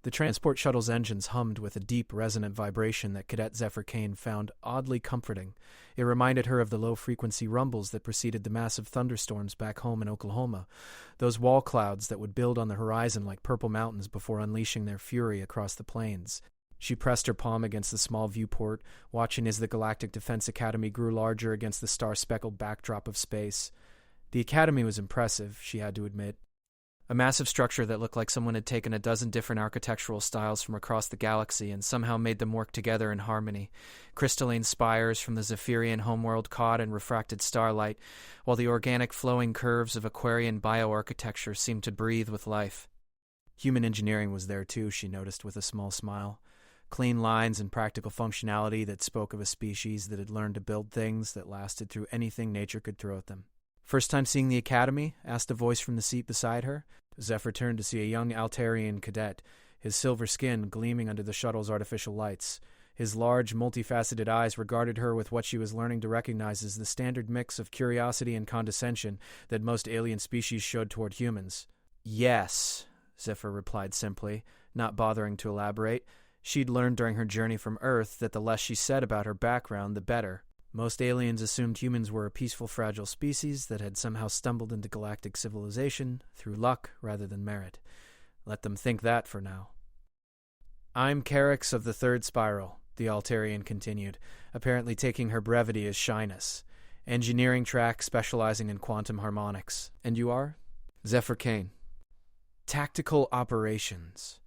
The transport shuttle's engines hummed with a deep, resonant vibration that Cadet Zephyr Kane found oddly comforting. It reminded her of the low-frequency rumbles that preceded the massive thunderstorms back home in Oklahoma, those wall clouds that would build on the horizon like purple mountains before unleashing their fury across the plains. She pressed her palm against the small viewport, watching as the Galactic Defense Academy grew larger against the star-speckled backdrop of space. The academy was impressive, she had to admit. A massive structure that looked like someone had taken a dozen different architectural styles from across the galaxy and somehow made them work together in harmony. Crystalline spires from the Zephyrian homeworld caught in refracted starlight, while the organic flowing curves of Aquarian bioarchitecture seemed to breathe with life. Human engineering was there too, she noticed with a small smile. Clean lines and practical functionality that spoke of a species that had learned to build things that lasted through anything nature could throw at them. "First time seeing the academy?" asked a voice from the seat beside her. Zephyr turned to see a young Altarian cadet, his silver skin gleaming under the shuttle's artificial lights. His large, multifaceted eyes regarded her with what she was learning to recognize as the standard mix of curiosity and condescension that most alien species showed toward humans. "Yes," Zephyr replied simply, not bothering to elaborate. She'd learned during her journey from Earth that the less she said about her background, the better. Most aliens assumed humans were a peaceful, fragile species that had somehow stumbled into galactic civilization through luck rather than merit. Let them think that for now. "I'm Carix of the Third Spiral," the Altarian continued, apparently taking her brevity as shyness. "Engineering track specializing in quantum harmonics. And you are?" "Zephyr Kane." "Tactical operations."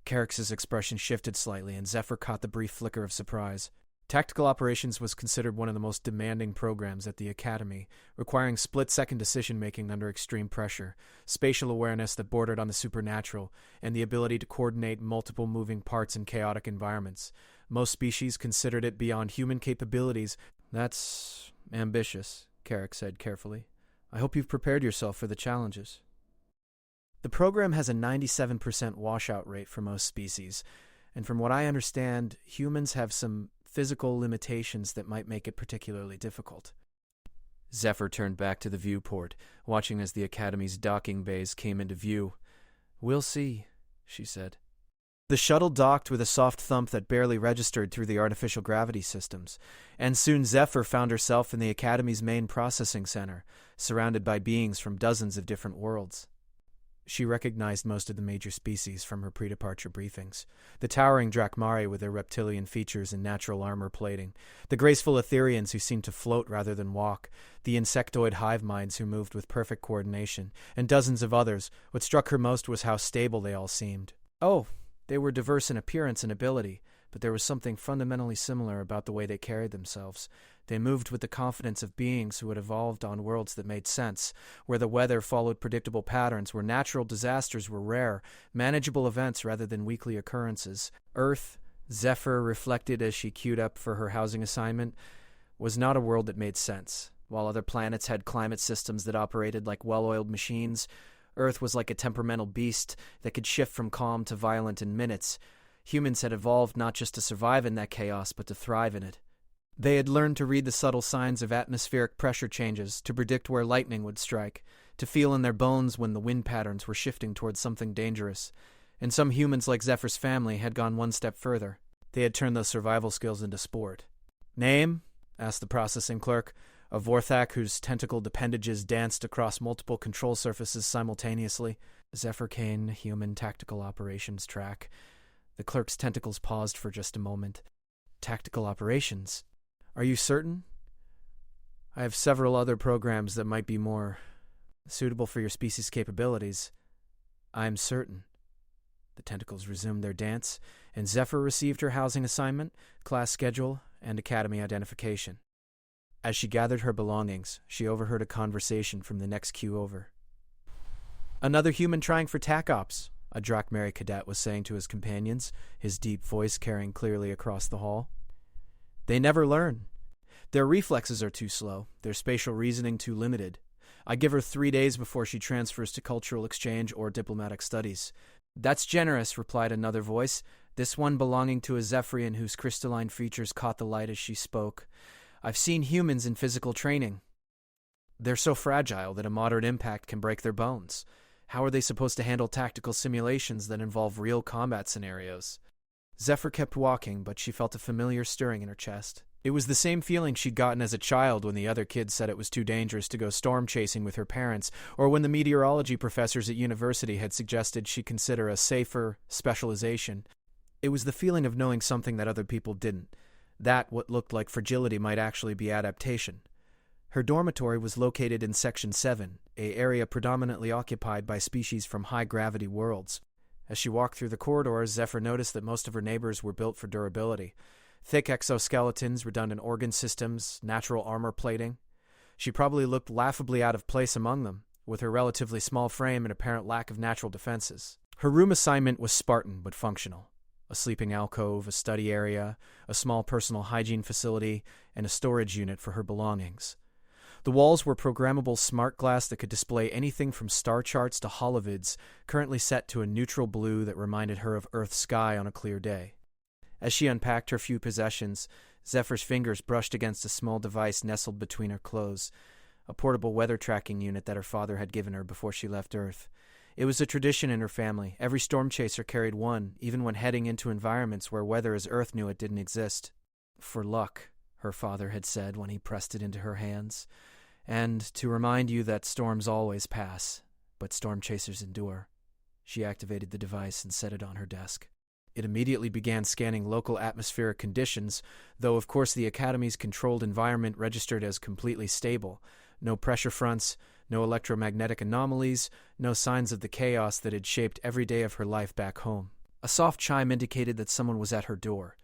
Carix's expression shifted slightly, and Zephyr caught the brief flicker of surprise. Tactical Operations was considered one of the most demanding programs at the Academy, requiring split-second decision-making under extreme pressure, spatial awareness that bordered on the supernatural, and the ability to coordinate multiple moving parts in chaotic environments. Most species considered it beyond human capabilities. "That's ambitious," Carrick said carefully. "I hope you've prepared yourself for the challenges." The program has a 97% washout rate for most species, and from what I understand, humans have some physical limitations that might make it particularly difficult. Zephyr turned back to the viewport, watching as the Academy's docking bays came into view. "We'll see," she said. The shuttle docked with a soft thump that barely registered through the artificial gravity systems, and soon Zephyr found herself in the Academy's main processing center, surrounded by beings from dozens of different worlds. She recognized most of the major species from her pre-departure briefings. The towering Drakmari with their reptilian features and natural armor plating, the graceful Etherians who seemed to float rather than walk, the insectoid hive minds who moved with perfect coordination, and dozens of others. What struck her most was how stable they all seemed. Oh, they were diverse in appearance and ability, but there was something fundamentally similar about the way they carried themselves. They moved with the confidence of beings who had evolved on worlds that made sense, where the weather followed predictable patterns, where natural disasters were rare, manageable events rather than weekly occurrences. Earth, Zephyr reflected as she queued up for her housing assignment, was not a world that made sense. While other planets had climate systems that operated like well-oiled machines, Earth was like a temperamental beast that could shift from calm to violent in minutes. Humans had evolved not just to survive in that chaos, but to thrive in it. They had learned to read the subtle signs of atmospheric pressure changes, to predict where lightning would strike, to feel in their bones when the wind patterns were shifting towards something dangerous. And some humans like Zephyr's family had gone one step further. They had turned those survival skills into sport. "Name?" asked the processing clerk, a Vorthak whose tentacled appendages danced across multiple control surfaces simultaneously. "Zephyr Kane, Human Tactical Operations Track." The clerk's tentacles paused for just a moment. "Tactical operations? Are you certain? I have several other programs that might be more suitable for your species' capabilities." "I'm certain." The tentacles resumed their dance, and Zephyr received her housing assignment, class schedule, and academy identification. As she gathered her belongings, she overheard a conversation from the next queue over. "Another human trying for TAC Ops," a Drakmari cadet was saying to his companions, his deep voice carrying clearly across the hall. "They never learn. Their reflexes are too slow, their spatial reasoning too limited. I give her 3 days before she transfers to cultural exchange or diplomatic studies." "That's generous," replied another voice, this one belonging to a Zephyrian whose crystalline features caught the light as she spoke. "I've seen humans in physical training. They're so fragile that a moderate impact can break their bones. How are they supposed to handle tactical simulations that involve real combat scenarios? Zephyr kept walking, but she felt a familiar stirring in her chest. It was the same feeling she'd gotten as a child when the other kids said it was too dangerous to go storm chasing with her parents, or when the meteorology professors at university had suggested she consider a safer specialization. It was the feeling of knowing something that other people didn't. That what looked like fragility might actually be adaptation. Her dormitory was located in Section 7, an area predominantly occupied by species from high-gravity worlds. As she walked through the corridors, Zephyr noticed that most of her neighbors were built for durability. Thick exoskeletons, redundant organ systems, natural armor plating. She probably looked laughably out of place among them, with her relatively small frame and apparent lack of natural defenses. Her room assignment was Spartan but functional. A sleeping alcove, a study area, a small personal hygiene facility, and a storage unit for her belongings. The walls were programmable smart glass that could display anything from star charts to holovids, currently set to a neutral blue that reminded her of Earth's sky on a clear day. As she unpacked her few possessions, Zephyr's fingers brushed against a small device nestled between her clothes, a portable weather tracking unit that her father had given her before she left Earth. It was a tradition in her family. Every storm chaser carried one, even when heading into environments where weather as Earth knew it didn't exist. For luck, her father had said when he pressed it into her hands, and to remind you that storms always pass, but storm chasers endure. She activated the device and set it on her desk. It immediately began scanning local atmospheric conditions, though of course the Academy's controlled environment registered as completely stable. No pressure fronts, no electromagnetic anomalies, no signs of the chaos that had shaped every day of her life back home. A soft chime indicated that someone was at her door.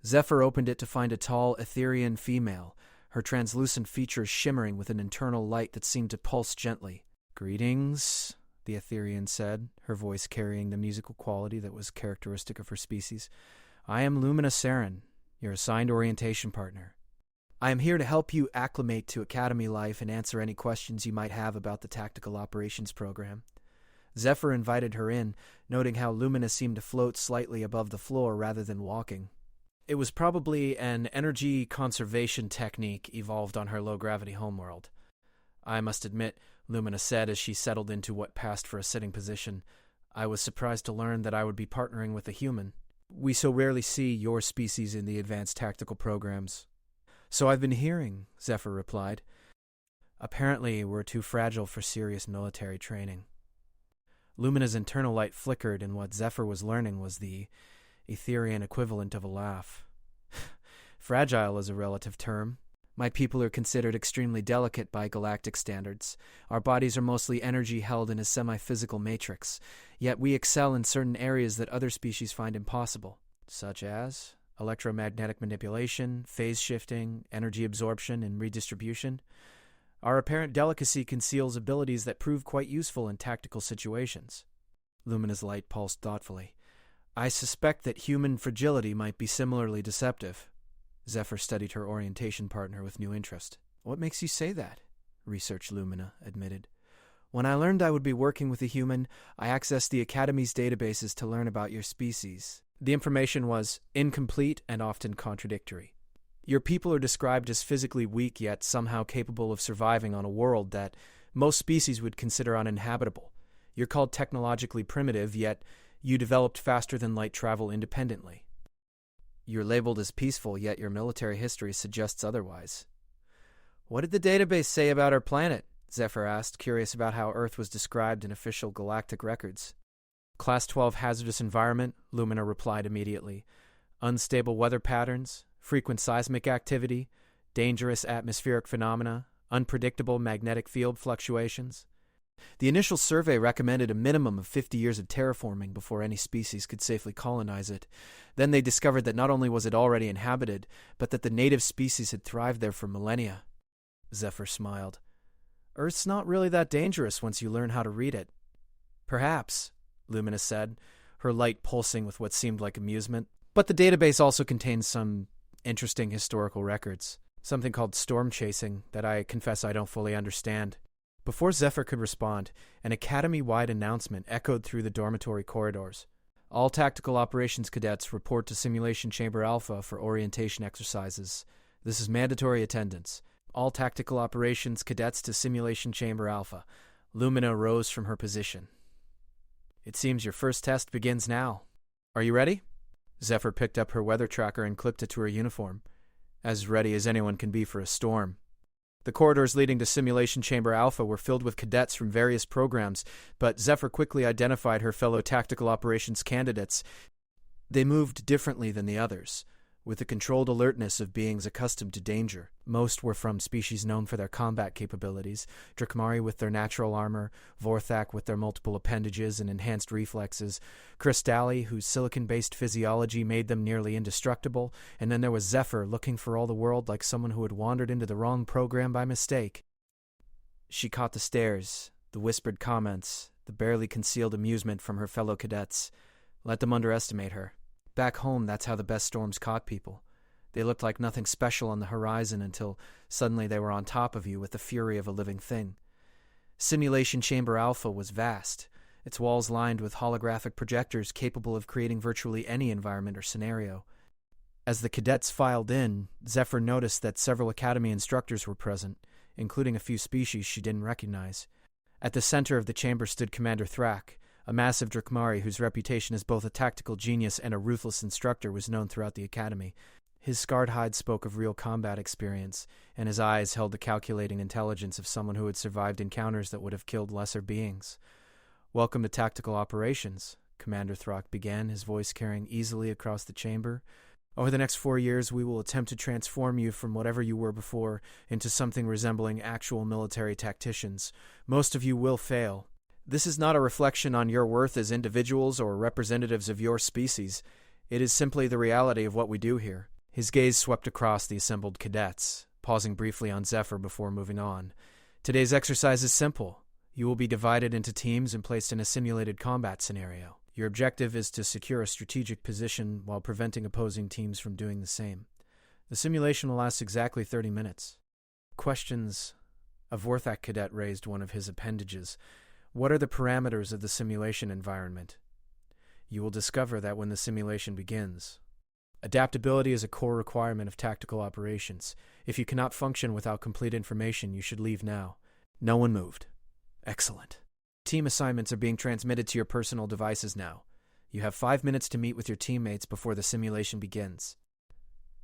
Zephyr opened it to find a tall, Etherean female, her translucent features shimmering with an internal light that seemed to pulse gently. "Greetings," the Etherean said, her voice carrying the musical quality that was characteristic of her species. "I am Lumina Saren, your assigned orientation partner. I am here to help you acclimate to Academy life and answer any questions you might have about the Tactical Operations Program." Zephyr invited her in, noting how Lumina seemed to float slightly above the floor rather than walking. It was probably an energy conservation technique evolved on her low-gravity homeworld. "I must admit," Lumina said as she settled into what passed for a sitting position, "I was surprised to learn that I would be partnering with a human. We so rarely see your species in the advanced tactical programs." "So I've been hearing," Zephyr replied. "Apparently we're too fragile for serious military training." Lumina's internal light flickered, and what Zephyr was learning was the Etherean equivalent of a laugh. "Fragile is a relative term. My people are considered extremely delicate by galactic standards. Our bodies are mostly energy held in a semi-physical matrix, yet we excel in certain areas that other species find impossible, such as electromagnetic manipulation, phase shifting, energy absorption, and redistribution. Our apparent delicacy conceals abilities that prove quite useful in tactical situations." Lumina's light pulsed thoughtfully. "I suspect that human fragility might be similarly deceptive." Zephyr studied her orientation partner with new interest. "What makes you say that?" Research Lumina admitted. "When I learned I would be working with a human, I accessed the Academy's databases to learn about your species. The information was incomplete and often contradictory. Your people are described as physically weak yet somehow capable of surviving on a world that most species would consider uninhabitable. You're called technologically primitive, yet you developed faster than light travel independently. You're labeled as peaceful, yet your military history suggests otherwise." "What did the database say about our planet?" Zephyr asked, curious about how Earth was described in official galactic records. "Class 12 hazardous environment," Lumina replied immediately. "Unstable weather patterns, frequent seismic activity, dangerous atmospheric phenomena, unpredictable magnetic field fluctuations. The initial survey recommended a minimum of 50 years of terraforming before any species could safely colonize it. Then they discovered that not only was it already inhabited, but that the native species had thrived there for millennia." Zephyr smiled. "Earth's not really that dangerous once you learn how to read it." "Perhaps," Lumina said, her light pulsing with what seemed like amusement. "But the database also contains some interesting historical records. Something called storm chasing that I confess I don't fully understand." Before Zephyr could respond, an Academy-wide announcement echoed through the dormitory corridors. "All tactical operations cadets report to Simulation Chamber Alpha for orientation exercises. This is mandatory attendance. All tactical operations cadets to Simulation Chamber Alpha." Lumina rose from her position. It seems your first test begins now. Are you ready? Zephyr picked up her weather tracker and clipped it to her uniform. As ready as anyone can be for a storm. The corridors leading to Simulation Chamber Alpha were filled with cadets from various programs, but Zephyr quickly identified her fellow tactical operations candidates. They moved differently than the others, with the controlled alertness of beings accustomed to danger. Most were from species known for their combat capabilities, Drakmari with their natural armor, Vorthak with their multiple appendages and enhanced reflexes, Crystalli, whose silicon-based physiology made them nearly indestructible, and then there was Zephyr, looking for all the world like someone who had wandered into the wrong program by mistake. She caught the stares, the whispered comments, the barely concealed amusement from her fellow cadets. Let them underestimate her. Back home, that's how the best storms caught people. They looked like nothing special on the horizon until suddenly they were on top of you with the fury of a living thing. Simulation Chamber Alpha was vast, its walls lined with holographic projectors capable of creating virtually any environment or scenario. As the cadets filed in, Zephyr noticed that several Academy instructors were present, including a few species she didn't recognize. At the center of the chamber stood Commander Thrak, a massive Drakmari whose reputation as both a tactical genius and a ruthless instructor was known throughout the Academy. His scarred hide spoke of real combat experience, and his eyes held the calculating intelligence of someone who had survived encounters that would have killed lesser beings. "Welcome to Tactical Operations," Commander Thrak began, his voice carrying easily across the chamber. "Over the next 4 years, we will attempt to transform you from whatever you were before into something resembling actual military tacticians. Most of you will fail. This is not a reflection on your worth as individuals or representatives of your species. It is simply the reality of what we do here." His gaze swept across the assembled cadets, pausing briefly on Zephyr before moving on. "Today's exercise is simple. You will be divided into teams and placed in a simulated combat scenario. Your objective is to secure a strategic position while preventing opposing teams from doing the same. The simulation will last exactly 30 minutes. Questions? A Vorthak cadet raised one of his appendages. What are the parameters of the simulation environment? You will discover that when the simulation begins. Adaptability is a core requirement of tactical operations. If you cannot function without complete information, you should leave now. No one moved. Excellent. Team assignments are being transmitted to your personal devices now. You have 5 minutes to meet with your teammates before the simulation begins.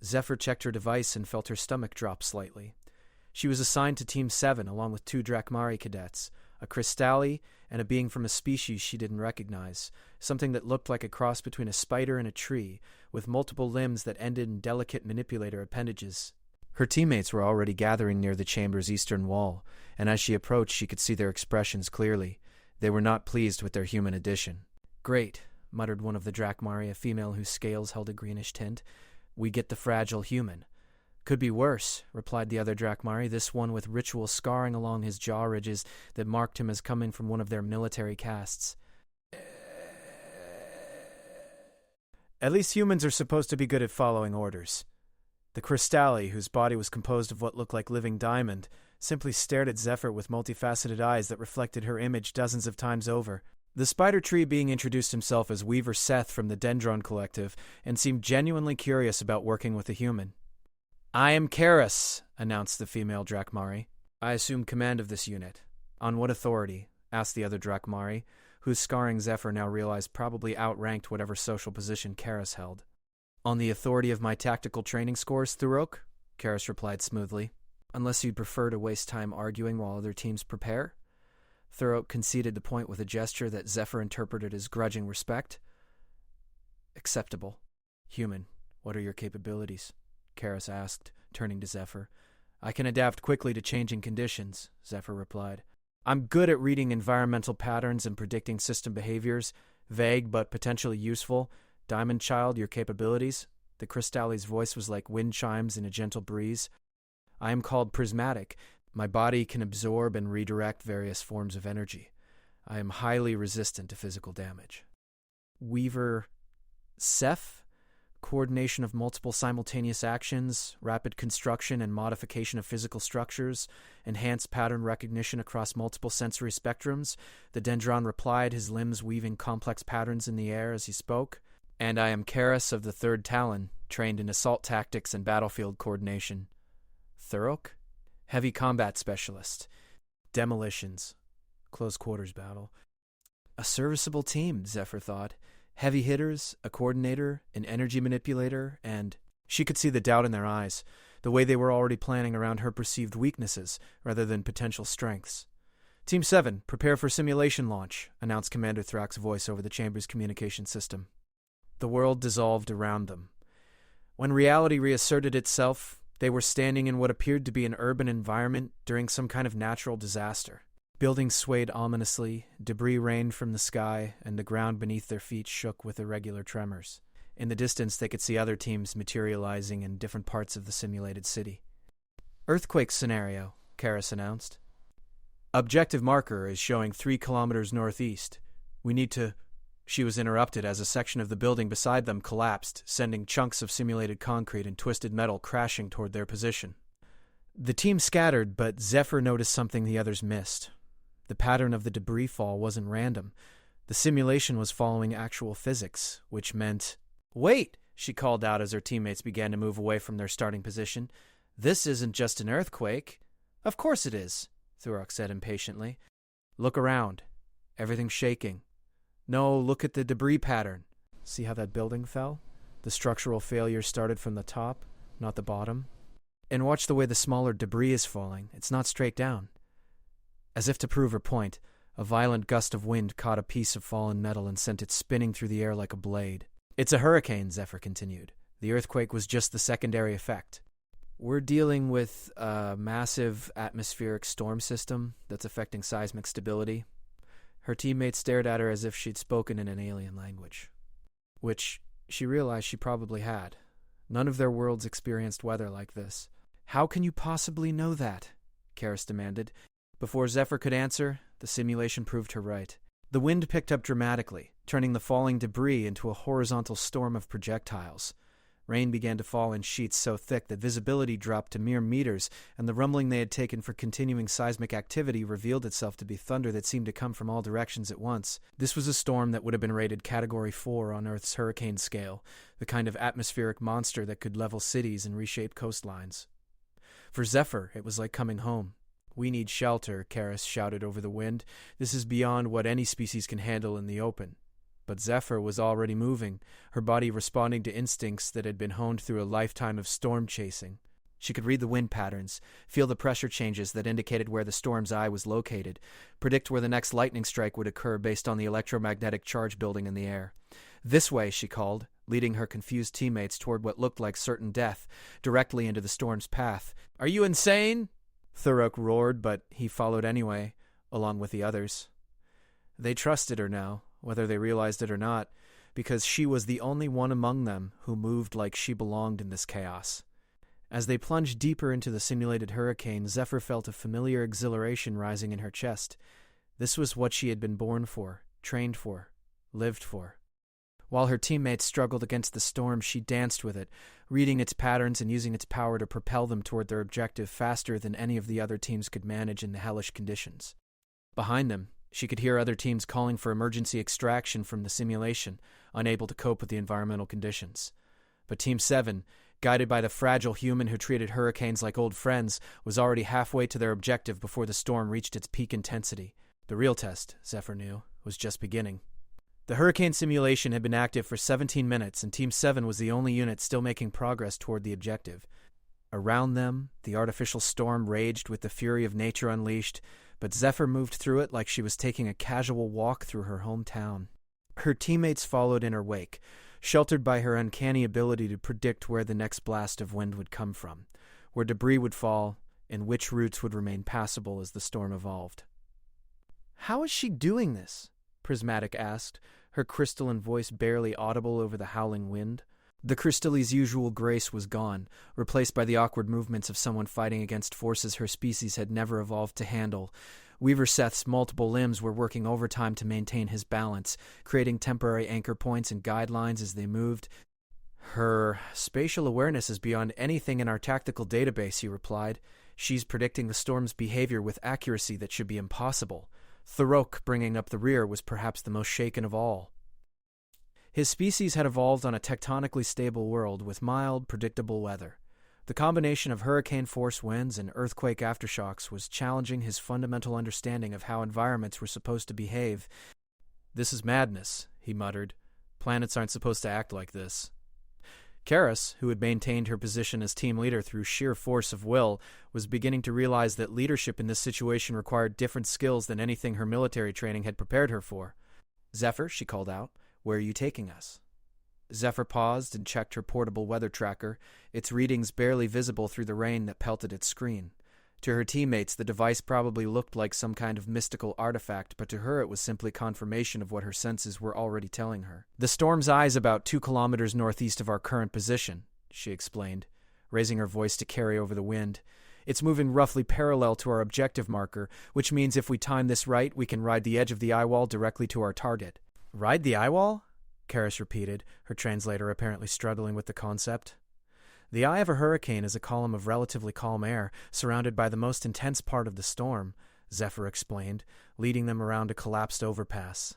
Zephyr checked her device and felt her stomach drop slightly. She was assigned to Team 7 along with 2 Drakmari cadets, a Crystalli, and a being from a species she didn't recognize, something that looked like a cross between a spider and a tree, with multiple limbs that ended in delicate manipulator appendages. Her teammates were already gathering near the chamber's eastern wall, and as she approached she could see their expressions clearly. They were not pleased with their human addition. "Great," muttered one of the Drakmari, a female whose scales held a greenish tint. "We get the fragile human." "Could be worse," replied the other Drakmari, this one with ritual scarring along his jaw ridges that marked him as coming from one of their military castes. "At least humans are supposed to be good at following orders." The Crystalli, whose body was composed of what looked like living diamond, simply stared at Zephyr with multifaceted eyes that reflected her image dozens of times over. The spider tree being introduced himself as Weaver Seth from the Dendron Collective and seemed genuinely curious about working with a human. "I am Karis," announced the female Drakmari. "I assume command of this unit." "On what authority?" asked the other Drakmari, whose scarring Zephyr now realized probably outranked whatever social position Karis held. "On the authority of my tactical training scores, Thurok," Karis replied smoothly. "Unless you'd prefer to waste time arguing while other teams prepare?" Thurok conceded the point with a gesture that Zephyr interpreted as grudging respect. "Acceptable." "Human, what are your capabilities?" Karis asked, turning to Zephyr. "I can adapt quickly to changing conditions," Zephyr replied. "I'm good at reading environmental patterns and predicting system behaviors. Vague but potentially useful. Diamond Child, your capabilities?" The Crystalli's voice was like wind chimes in a gentle breeze. "I am called prismatic. My body can absorb and redirect various forms of energy. I am highly resistant to physical damage." "Weaver Seth? Coordination of multiple simultaneous actions, rapid construction and modification of physical structures, enhanced pattern recognition across multiple sensory spectrums," the Dendron replied, his limbs weaving complex patterns in the air as he spoke. "And I am Karis of the 3rd Talon, trained in assault tactics and battlefield coordination." "Thurok?" "Heavy combat specialist. Demolitions. Close quarters battle. A serviceable team, Zephyr thought. Heavy hitters, a coordinator, an energy manipulator, and she could see the doubt in their eyes, the way they were already planning around her perceived weaknesses rather than potential strengths. Team 7, prepare for simulation launch, announced Commander Thrax's voice over the chamber's communication system. The world dissolved around them. When reality reasserted itself, they were standing in what appeared to be an urban environment during some kind of natural disaster. Buildings swayed ominously, debris rained from the sky, and the ground beneath their feet shook with irregular tremors. In the distance, they could see other teams materializing in different parts of the simulated city. Earthquake scenario, Karis announced. Objective marker is showing 3 kilometers northeast. We need to... She was interrupted as a section of the building beside them collapsed, sending chunks of simulated concrete and twisted metal crashing toward their position. The team scattered, but Zephyr noticed something the others missed. The pattern of the debris fall wasn't random. The simulation was following actual physics, which meant... Wait, she called out as her teammates began to move away from their starting position. This isn't just an earthquake. Of course it is, Thurok said impatiently. Look around. Everything's shaking. No, look at the debris pattern. See how that building fell? The structural failure started from the top, not the bottom. And watch the way the smaller debris is falling. It's not straight down. As if to prove her point, a violent gust of wind caught a piece of fallen metal and sent it spinning through the air like a blade. It's a hurricane, Zephyr continued. The earthquake was just the secondary effect. We're dealing with a massive atmospheric storm system that's affecting seismic stability. Her teammates stared at her as if she'd spoken in an alien language, which she realized she probably had. None of their worlds experienced weather like this. How can you possibly know that? Karis demanded. Before Zephyr could answer, the simulation proved her right. The wind picked up dramatically, turning the falling debris into a horizontal storm of projectiles. Rain began to fall in sheets so thick that visibility dropped to mere meters, and the rumbling they had taken for continuing seismic activity revealed itself to be thunder that seemed to come from all directions at once. This was a storm that would have been rated Category 4 on Earth's hurricane scale, the kind of atmospheric monster that could level cities and reshape coastlines. For Zephyr, it was like coming home. We need shelter, Karis shouted over the wind. This is beyond what any species can handle in the open. But Zephyr was already moving, her body responding to instincts that had been honed through a lifetime of storm chasing. She could read the wind patterns, feel the pressure changes that indicated where the storm's eye was located, predict where the next lightning strike would occur based on the electromagnetic charge building in the air. This way, she called, leading her confused teammates toward what looked like certain death, directly into the storm's path. Are you insane? Thurok roared, but he followed anyway, along with the others. They trusted her now, whether they realized it or not, because she was the only one among them who moved like she belonged in this chaos. As they plunged deeper into the simulated hurricane, Zephyr felt a familiar exhilaration rising in her chest. This was what she had been born for, trained for, lived for. While her teammates struggled against the storm, she danced with it, reading its patterns and using its power to propel them toward their objective faster than any of the other teams could manage in the hellish conditions. Behind them, she could hear other teams calling for emergency extraction from the simulation, unable to cope with the environmental conditions. But Team 7, guided by the fragile human who treated hurricanes like old friends, was already halfway to their objective before the storm reached its peak intensity. The real test, Zephyr knew, was just beginning. The hurricane simulation had been active for 17 minutes, and Team 7 was the only unit still making progress toward the objective. Around them, the artificial storm raged with the fury of nature unleashed, but Zephyr moved through it like she was taking a casual walk through her hometown. Her teammates followed in her wake, sheltered by her uncanny ability to predict where the next blast of wind would come from, where debris would fall, and which routes would remain passable as the storm evolved. "How is she doing this?" Prismatic asked, her crystalline voice barely audible over the howling wind. The crystalli's usual grace was gone, replaced by the awkward movements of someone fighting against forces her species had never evolved to handle. Weaver Seth's multiple limbs were working overtime to maintain his balance, creating temporary anchor points and guidelines as they moved. "Her spatial awareness is beyond anything in our tactical database," he replied. "She's predicting the storm's behavior with accuracy that should be impossible." Thurok, bringing up the rear, was perhaps the most shaken of all. His species had evolved on a tectonically stable world with mild, predictable weather. The combination of hurricane-force winds and earthquake aftershocks was challenging his fundamental understanding of how environments were supposed to behave. "This is madness," he muttered. "Planets aren't supposed to act like this." Karis, who had maintained her position as team leader through sheer force of will, was beginning to realize that leadership in this situation required different skills than anything her military training had prepared her for. "Zephyr," she called out, "where are you taking us?" Zephyr paused and checked her portable weather tracker, its readings barely visible through the rain that pelted its screen. To her teammates, the device probably looked like some kind of mystical artifact, but to her it was simply confirmation of what her senses were already telling her. "The storm's eye is about 2 kilometers northeast of our current position," she explained, raising her voice to carry over the wind. "It's moving roughly parallel to our objective marker, which means if we time this right, we can ride the edge of the eye wall directly to our target." "Ride the eye wall?" Karis repeated, her translator apparently struggling with the concept. "The eye of a hurricane is a column of relatively calm air, surrounded by the most intense part of the storm," Zephyr explained, leading them around a collapsed overpass.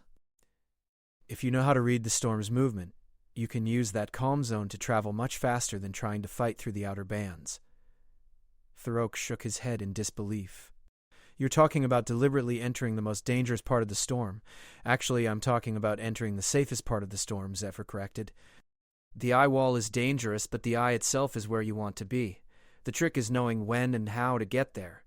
"If you know how to read the storm's movement, you can use that calm zone to travel much faster than trying to fight through the outer bands." Thurok shook his head in disbelief. "You're talking about deliberately entering the most dangerous part of the storm. Actually, I'm talking about entering the safest part of the storm," Zephyr corrected. "The eye wall is dangerous, but the eye itself is where you want to be. The trick is knowing when and how to get there."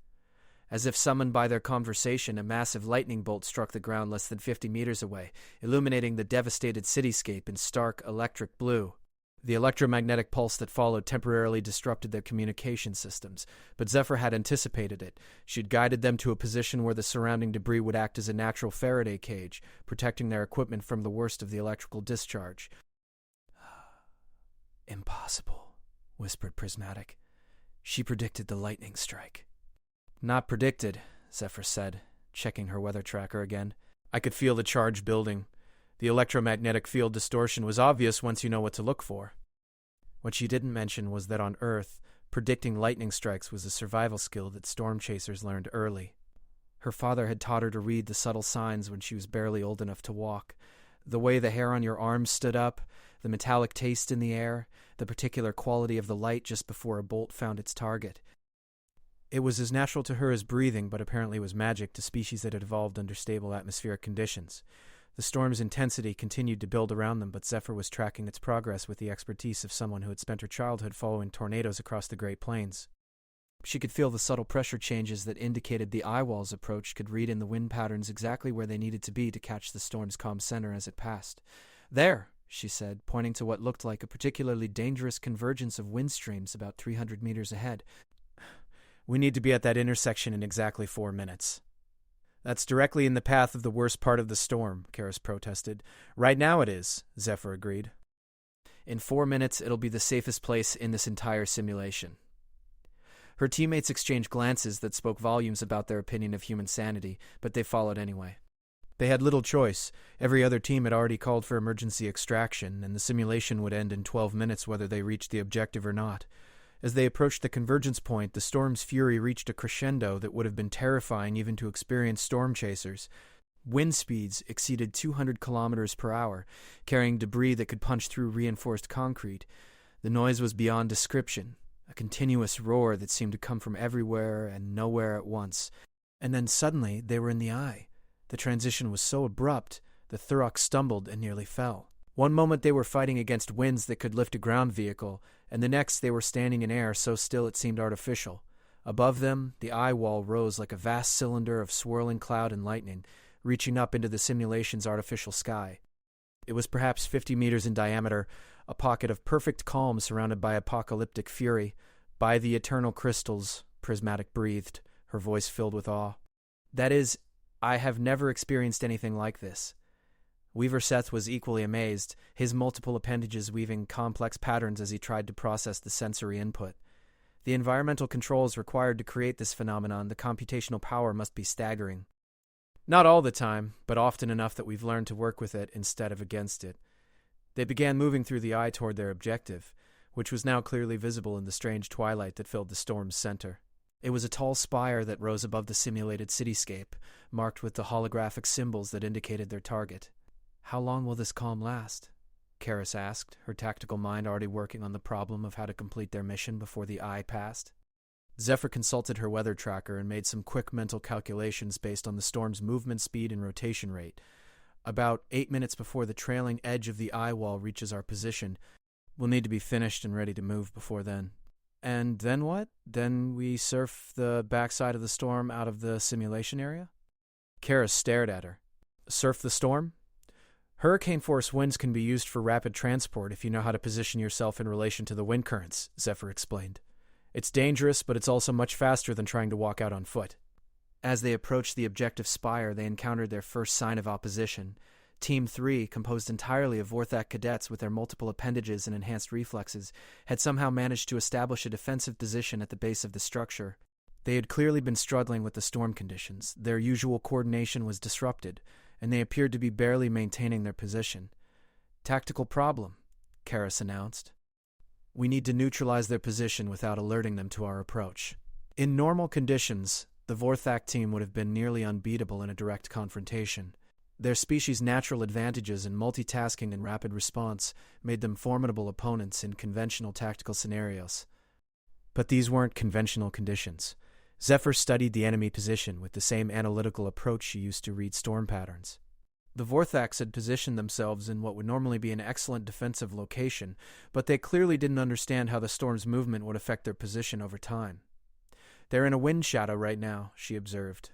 As if summoned by their conversation, a massive lightning bolt struck the ground less than 50 meters away, illuminating the devastated cityscape in stark electric blue. The electromagnetic pulse that followed temporarily disrupted their communication systems, but Zephyr had anticipated it. She'd guided them to a position where the surrounding debris would act as a natural Faraday cage, protecting their equipment from the worst of the electrical discharge. "Impossible," whispered Prismatic. "She predicted the lightning strike." "Not predicted," Zephyr said, checking her weather tracker again. "I could feel the charge building. The electromagnetic field distortion was obvious once you know what to look for." What she didn't mention was that on Earth, predicting lightning strikes was a survival skill that storm chasers learned early. Her father had taught her to read the subtle signs when she was barely old enough to walk. The way the hair on your arms stood up, the metallic taste in the air, the particular quality of the light just before a bolt found its target. It was as natural to her as breathing, but apparently was magic to species that had evolved under stable atmospheric conditions. The storm's intensity continued to build around them, but Zephyr was tracking its progress with the expertise of someone who had spent her childhood following tornadoes across the Great Plains. She could feel the subtle pressure changes that indicated the eye wall's approach could read in the wind patterns exactly where they needed to be to catch the storm's calm center as it passed. "There," she said, pointing to what looked like a particularly dangerous convergence of wind streams about 300 meters ahead. "We need to be at that intersection in exactly 4 minutes." "That's directly in the path of the worst part of the storm," Karis protested. "Right now it is," Zephyr agreed. "In 4 minutes, it'll be the safest place in this entire simulation." Her teammates exchanged glances that spoke volumes about their opinion of human sanity, but they followed anyway. They had little choice. Every other team had already called for emergency extraction, and the simulation would end in 12 minutes whether they reached the objective or not. As they approached the convergence point, the storm's fury reached a crescendo that would have been terrifying even to experienced storm chasers. Wind speeds exceeded 200 kilometers per hour, carrying debris that could punch through reinforced concrete. The noise was beyond description, a continuous roar that seemed to come from everywhere and nowhere at once. And then suddenly they were in the eye. The transition was so abrupt that Thurok stumbled and nearly fell. One moment they were fighting against winds that could lift a ground vehicle, and the next they were standing in air so still it seemed artificial. Above them, the eye wall rose like a vast cylinder of swirling cloud and lightning, reaching up into the simulation's artificial sky. It was perhaps 50 meters in diameter, a pocket of perfect calm surrounded by apocalyptic fury. "By the eternal crystals," Prismatic breathed, her voice filled with awe. "That is, I have never experienced anything like this." Weaver Seth was equally amazed, his multiple appendages weaving complex patterns as he tried to process the sensory input. The environmental controls required to create this phenomenon, the computational power must be staggering. "Not all the time, but often enough that we've learned to work with it instead of against it." They began moving through the eye toward their objective, which was now clearly visible in the strange twilight that filled the storm's center. It was a tall spire that rose above the simulated cityscape, marked with the holographic symbols that indicated their target. "How long will this calm last?" Karis asked, her tactical mind already working on the problem of how to complete their mission before the eye passed. Zephyr consulted her weather tracker and made some quick mental calculations based on the storm's movement speed and rotation rate. About 8 minutes before the trailing edge of the eye wall reaches our position. We'll need to be finished and ready to move before then. And then what? Then we surf the backside of the storm out of the simulation area? Kara stared at her. Surf the storm? Hurricane-force winds can be used for rapid transport if you know how to position yourself in relation to the wind currents, Zephyr explained. It's dangerous, but it's also much faster than trying to walk out on foot. As they approached the objective spire, they encountered their first sign of opposition. Team 3, composed entirely of Vorthak cadets with their multiple appendages and enhanced reflexes, had somehow managed to establish a defensive position at the base of the structure. They had clearly been struggling with the storm conditions. Their usual coordination was disrupted, and they appeared to be barely maintaining their position. "Tactical problem," Karis announced. "We need to neutralize their position without alerting them to our approach." In normal conditions, the Vorthak team would have been nearly unbeatable in a direct confrontation. Their species' natural advantages in multitasking and rapid response made them formidable opponents in conventional tactical scenarios. But these weren't conventional conditions. Zephyr studied the enemy position with the same analytical approach she used to read storm patterns. The Vorthaks had positioned themselves in what would normally be an excellent defensive location, but they clearly didn't understand how the storm's movement would affect their position over time. "They're in a wind shadow right now," she observed.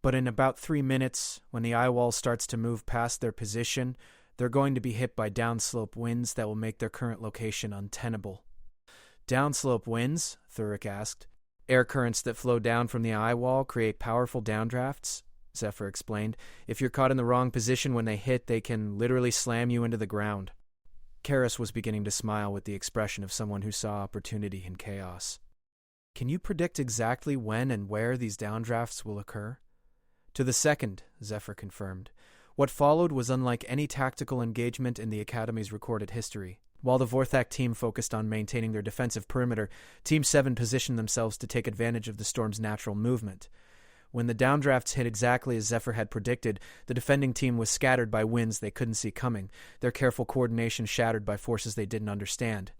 "But in about 3 minutes, when the eye wall starts to move past their position, they're going to be hit by downslope winds that will make their current location untenable." "Downslope winds?" Thurek asked. "Air currents that flow down from the eye wall create powerful downdrafts," Zephyr explained. "If you're caught in the wrong position when they hit, they can literally slam you into the ground." Karis was beginning to smile with the expression of someone who saw opportunity in chaos. "Can you predict exactly when and where these downdrafts will occur?" "To the second," Zephyr confirmed. What followed was unlike any tactical engagement in the Academy's recorded history. While the Vorthak team focused on maintaining their defensive perimeter, Team 7 positioned themselves to take advantage of the storm's natural movement. When the downdrafts hit exactly as Zephyr had predicted, the defending team was scattered by winds they couldn't see coming, their careful coordination shattered by forces they didn't understand.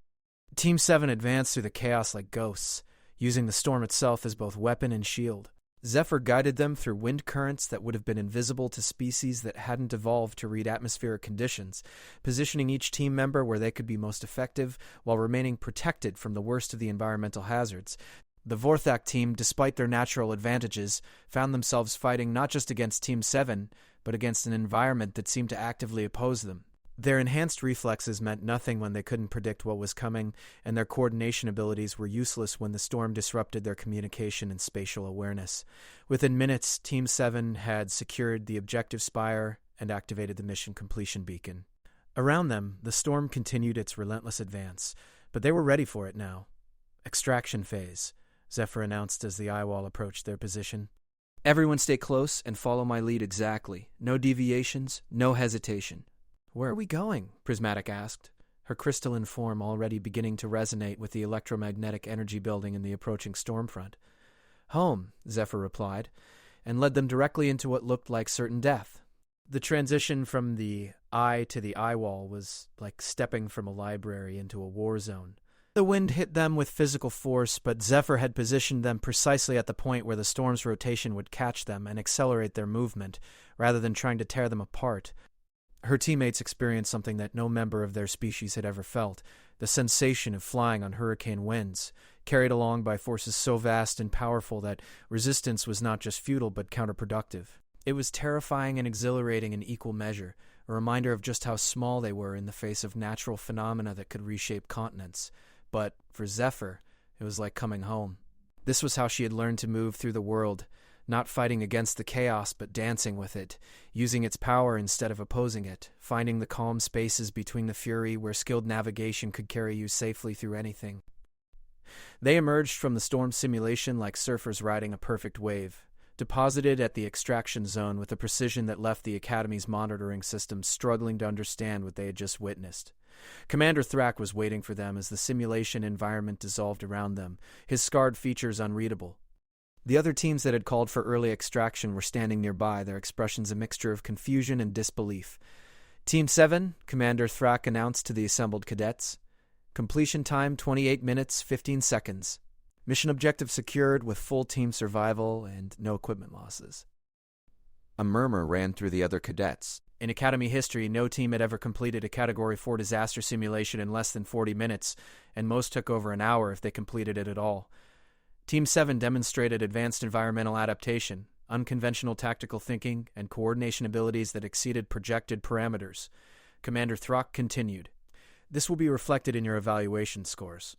Team 7 advanced through the chaos like ghosts, using the storm itself as both weapon and shield. Zephyr guided them through wind currents that would have been invisible to species that hadn't evolved to read atmospheric conditions, positioning each team member where they could be most effective while remaining protected from the worst of the environmental hazards. The Vorthak team, despite their natural advantages, found themselves fighting not just against Team 7, but against an environment that seemed to actively oppose them. Their enhanced reflexes meant nothing when they couldn't predict what was coming, and their coordination abilities were useless when the storm disrupted their communication and spatial awareness. Within minutes, Team 7 had secured the objective spire and activated the mission completion beacon. Around them, the storm continued its relentless advance, but they were ready for it now. "Extraction phase," Zephyr announced as the eye wall approached their position. "Everyone stay close and follow my lead exactly. No deviations, no hesitation." "Where are we going?" Prismatic asked, her crystalline form already beginning to resonate with the electromagnetic energy building in the approaching storm front. "Home," Zephyr replied, and led them directly into what looked like certain death. The transition from the eye to the eye wall was like stepping from a library into a war zone. The wind hit them with physical force, but Zephyr had positioned them precisely at the point where the storm's rotation would catch them and accelerate their movement, rather than trying to tear them apart. Her teammates experienced something that no member of their species had ever felt, the sensation of flying on hurricane winds, carried along by forces so vast and powerful that resistance was not just futile but counterproductive. It was terrifying and exhilarating in equal measure, a reminder of just how small they were in the face of natural phenomena that could reshape continents. But for Zephyr, it was like coming home. This was how she had learned to move through the world, not fighting against the chaos but dancing with it, using its power instead of opposing it, finding the calm spaces between the fury where skilled navigation could carry you safely through anything. They emerged from the storm simulation like surfers riding a perfect wave, deposited at the extraction zone with a precision that left the Academy's monitoring system struggling to understand what they had just witnessed. Commander Thrak was waiting for them as the simulation environment dissolved around them, his scarred features unreadable. The other teams that had called for early extraction were standing nearby, their expressions a mixture of confusion and disbelief. "Team 7, Commander Thrak announced to the assembled cadets. Completion time 28 minutes, 15 seconds. Mission objective secured with full team survival and no equipment losses." A murmur ran through the other cadets. In Academy history, no team had ever completed a Category 4 disaster simulation in less than 40 minutes, and most took over an hour if they completed it at all. Team 7 demonstrated advanced environmental adaptation, unconventional tactical thinking, and coordination abilities that exceeded projected parameters. Commander Throck continued, "This will be reflected in your evaluation scores."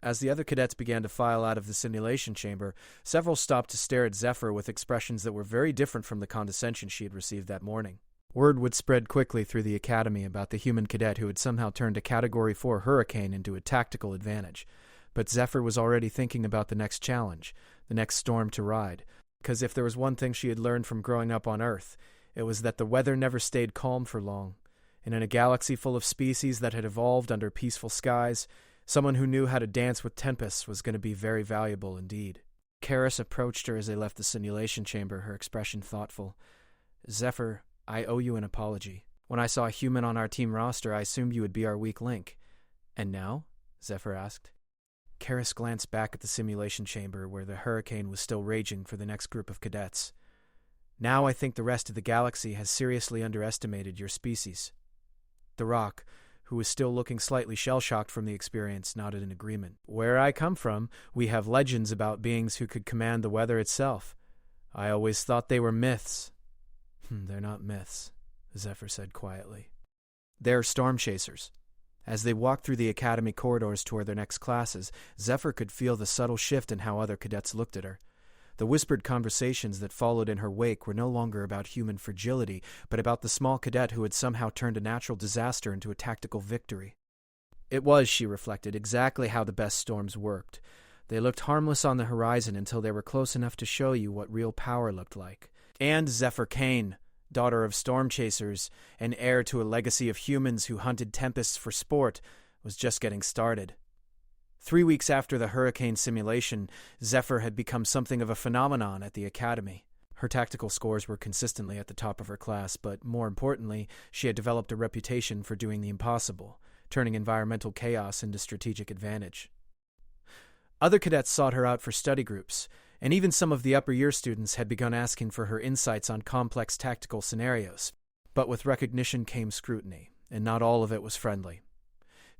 As the other cadets began to file out of the simulation chamber, several stopped to stare at Zephyr with expressions that were very different from the condescension she had received that morning. Word would spread quickly through the academy about the human cadet who had somehow turned a Category 4 hurricane into a tactical advantage. But Zephyr was already thinking about the next challenge, the next storm to ride. Because if there was one thing she had learned from growing up on Earth, it was that the weather never stayed calm for long. And in a galaxy full of species that had evolved under peaceful skies, someone who knew how to dance with tempests was going to be very valuable indeed. Karis approached her as they left the simulation chamber, her expression thoughtful. "Zephyr, I owe you an apology. When I saw a human on our team roster, I assumed you would be our weak link." "And now?" Zephyr asked. Karis glanced back at the simulation chamber where the hurricane was still raging for the next group of cadets. "Now I think the rest of the galaxy has seriously underestimated your species." The Rock, who was still looking slightly shell-shocked from the experience, nodded in agreement. "Where I come from, we have legends about beings who could command the weather itself. I always thought they were myths." "They're not myths," Zephyr said quietly. "They're storm chasers." As they walked through the academy corridors toward their next classes, Zephyr could feel the subtle shift in how other cadets looked at her. The whispered conversations that followed in her wake were no longer about human fragility, but about the small cadet who had somehow turned a natural disaster into a tactical victory. It was, she reflected, exactly how the best storms worked. They looked harmless on the horizon until they were close enough to show you what real power looked like. And Zephyr Kane, daughter of storm chasers and heir to a legacy of humans who hunted tempests for sport, was just getting started. 3 weeks after the hurricane simulation, Zephyr had become something of a phenomenon at the academy. Her tactical scores were consistently at the top of her class, but more importantly, she had developed a reputation for doing the impossible, turning environmental chaos into strategic advantage. Other cadets sought her out for study groups, and even some of the upper year students had begun asking for her insights on complex tactical scenarios. But with recognition came scrutiny, and not all of it was friendly.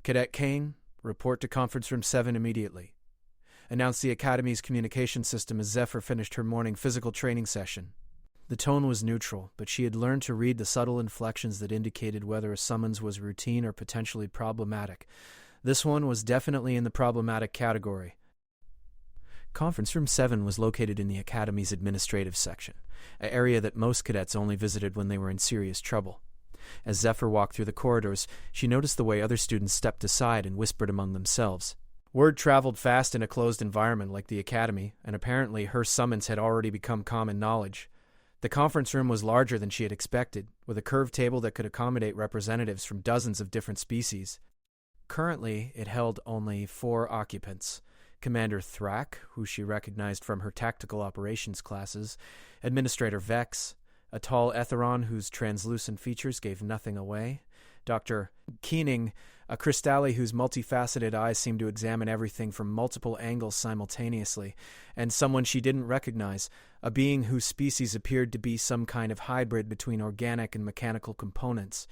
"Cadet Kane, report to Conference Room 7 immediately," announced the Academy's communication system as Zephyr finished her morning physical training session. The tone was neutral, but she had learned to read the subtle inflections that indicated whether a summons was routine or potentially problematic. This one was definitely in the problematic category. Conference Room 7 was located in the Academy's administrative section, an area that most cadets only visited when they were in serious trouble. As Zephyr walked through the corridors, she noticed the way other students stepped aside and whispered among themselves. Word traveled fast in a closed environment like the Academy, and apparently her summons had already become common knowledge. The conference room was larger than she had expected, with a curved table that could accommodate representatives from dozens of different species. Currently, it held only 4 occupants: Commander Thrak, who she recognized from her tactical operations classes, Administrator Vex, a tall Etheron whose translucent features gave nothing away, Dr. Keening, a Crystalli whose multifaceted eyes seemed to examine everything from multiple angles simultaneously, and someone she didn't recognize, a being whose species appeared to be some kind of hybrid between organic and mechanical components.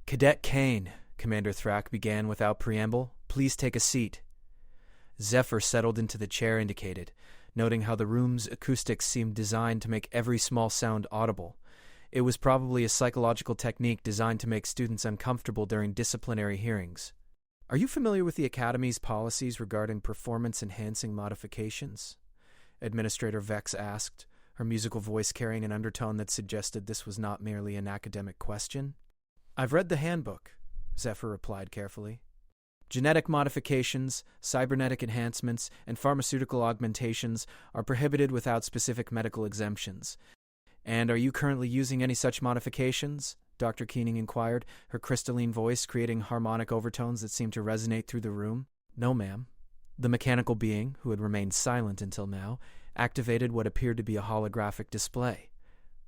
"Cadet Kane," Commander Thrak began without preamble, "please take a seat." Zephyr settled into the chair indicated, noting how the room's acoustics seemed designed to make every small sound audible. It was probably a psychological technique designed to make students uncomfortable during disciplinary hearings. "Are you familiar with the Academy's policies regarding performance-enhancing modifications?" Administrator Vex asked, her musical voice carrying an undertone that suggested this was not merely an academic question. "I've read the handbook," Zephyr replied carefully. "Genetic modifications, cybernetic enhancements, and pharmaceutical augmentations are prohibited without specific medical exemptions." "And are you currently using any such modifications?" Dr. Keening inquired, her crystalline voice creating harmonic overtones that seemed to resonate through the room. "No, ma'am." The mechanical being, who had remained silent until now, activated what appeared to be a holographic display.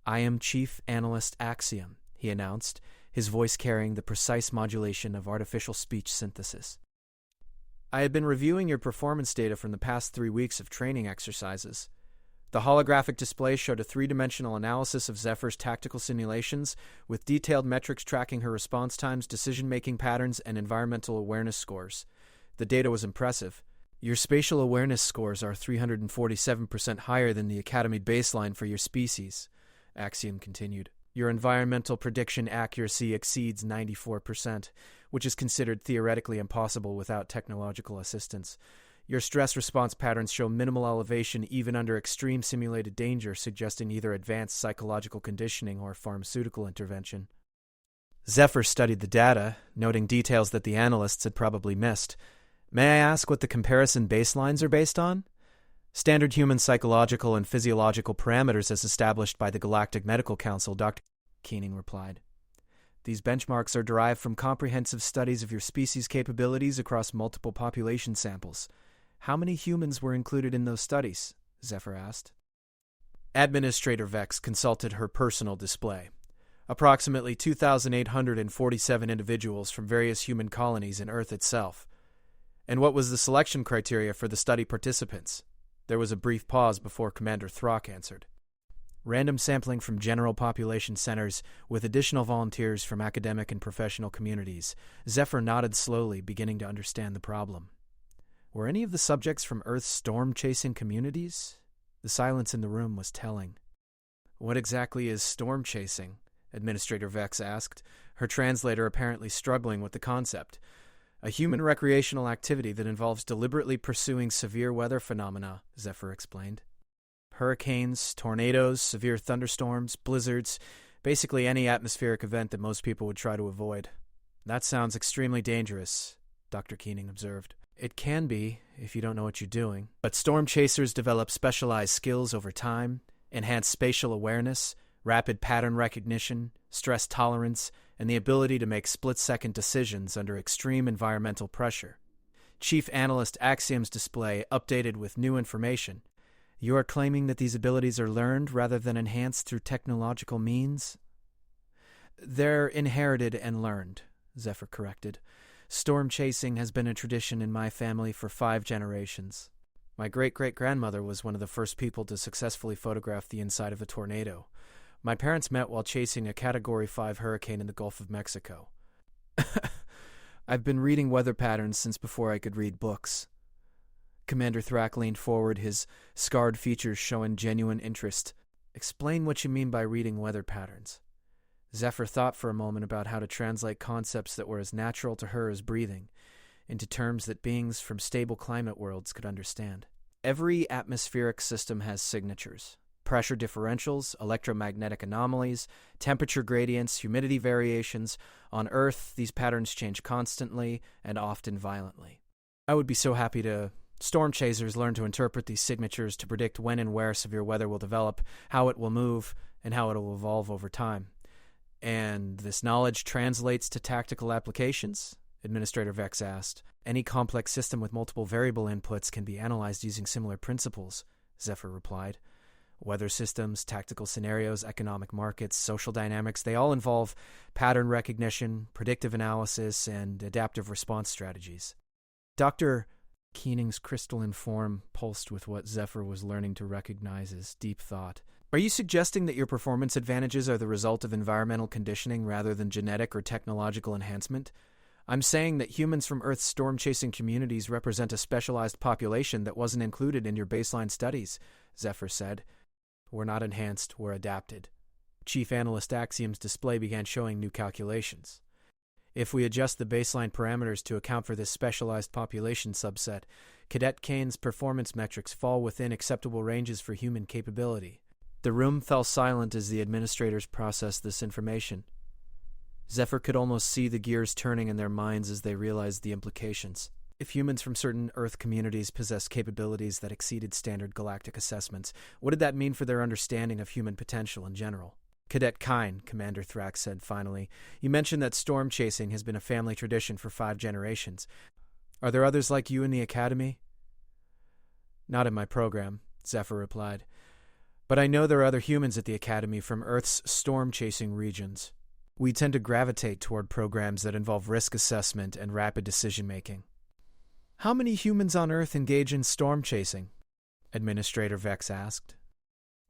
"I am Chief Analyst Axiom," he announced, his voice carrying the precise modulation of artificial speech synthesis. "I had been reviewing your performance data from the past 3 weeks of training exercises." The holographic display showed a three-dimensional analysis of Zephyr's tactical simulations, with detailed metrics tracking her response times, decision-making patterns, and environmental awareness scores. The data was impressive. Your spatial awareness scores are 347% higher than the Academy baseline for your species, Axiom continued. Your environmental prediction accuracy exceeds 94%, which is considered theoretically impossible without technological assistance. Your stress response patterns show minimal elevation even under extreme simulated danger, suggesting either advanced psychological conditioning or pharmaceutical intervention. Zephyr studied the data, noting details that the analysts had probably missed. May I ask what the comparison baselines are based on? Standard human psychological and physiological parameters as established by the Galactic Medical Council, Dr. Keening replied. These benchmarks are derived from comprehensive studies of your species' capabilities across multiple population samples. How many humans were included in those studies? Zephyr asked. Administrator Vex consulted her personal display. Approximately 2,847 individuals from various human colonies in Earth itself. And what was the selection criteria for the study participants? There was a brief pause before Commander Throck answered. Random sampling from general population centers, with additional volunteers from academic and professional communities. Zephyr nodded slowly, beginning to understand the problem. Were any of the subjects from Earth's storm-chasing communities? The silence in the room was telling. What exactly is storm-chasing? Administrator Vex asked, her translator apparently struggling with the concept. A human recreational activity that involves deliberately pursuing severe weather phenomena, Zephyr explained. Hurricanes, tornadoes, severe thunderstorms, blizzards, basically any atmospheric event that most people would try to avoid. That sounds extremely dangerous, Dr. Keening observed. It can be, if you don't know what you're doing. But storm chasers develop specialized skills over time, enhance spatial awareness, rapid pattern recognition, stress tolerance, and the ability to make split-second decisions under extreme environmental pressure. Chief Analyst Axiom's display updated with new information. You are claiming that these abilities are learned rather than enhanced through technological means? They're inherited and learned, Zephyr corrected. Storm chasing has been a tradition in my family for 5 generations. My great-great-grandmother was one of the first people to successfully photograph the inside of a tornado. My parents met while chasing a Category 5 hurricane in the Gulf of Mexico. I've been reading weather patterns since before I could read books. Commander Thrack leaned forward, his scarred features showing genuine interest. Explain what you mean by reading weather patterns. Zephyr thought for a moment about how to translate concepts that were as natural to her as breathing into terms that beings from stable climate worlds could understand. Every atmospheric system has signatures. Pressure differentials, electromagnetic anomalies, temperature gradients, humidity variations. On Earth, these patterns change constantly and often violently. I would be so happy to... Storm chasers learn to interpret these signatures to predict when and where severe weather will develop, how it will move, and how it will evolve over time. And this knowledge translates to tactical applications? Administrator Vex asked. Any complex system with multiple variable inputs can be analyzed using similar principles, Zephyr replied. Weather systems, tactical scenarios, economic markets, social dynamics, they all involve pattern recognition, predictive analysis, and adaptive response strategies. Dr. Keening's crystalline form pulsed with what Zephyr was learning to recognize as deep thought. Are you suggesting that your performance advantages are the result of environmental conditioning rather than genetic or technological enhancement? I'm saying that humans from Earth's storm-chasing communities represent a specialized population that wasn't included in your baseline studies, Zephyr said. We're not enhanced, we're adapted. Chief Analyst Axiom's display began showing new calculations. If we adjust the baseline parameters to account for this specialized population subset, Cadet Kane's performance metrics fall within acceptable ranges for human capability. The room fell silent as the administrators processed this information. Zephyr could almost see the gears turning in their minds as they realized the implications. If humans from certain Earth communities possessed capabilities that exceeded standard galactic assessments, what did that mean for their understanding of human potential in general? Cadet Kine, Commander Thrax said finally, you mentioned that storm chasing has been a family tradition for 5 generations. Are there others like you in the Academy? Not in my program, Zephyr replied. But I know there are other humans at the Academy from Earth's storm-chasing regions. We tend to gravitate toward programs that involve risk assessment and rapid decision-making. How many humans on Earth engage in storm chasing? Administrator Vex asked.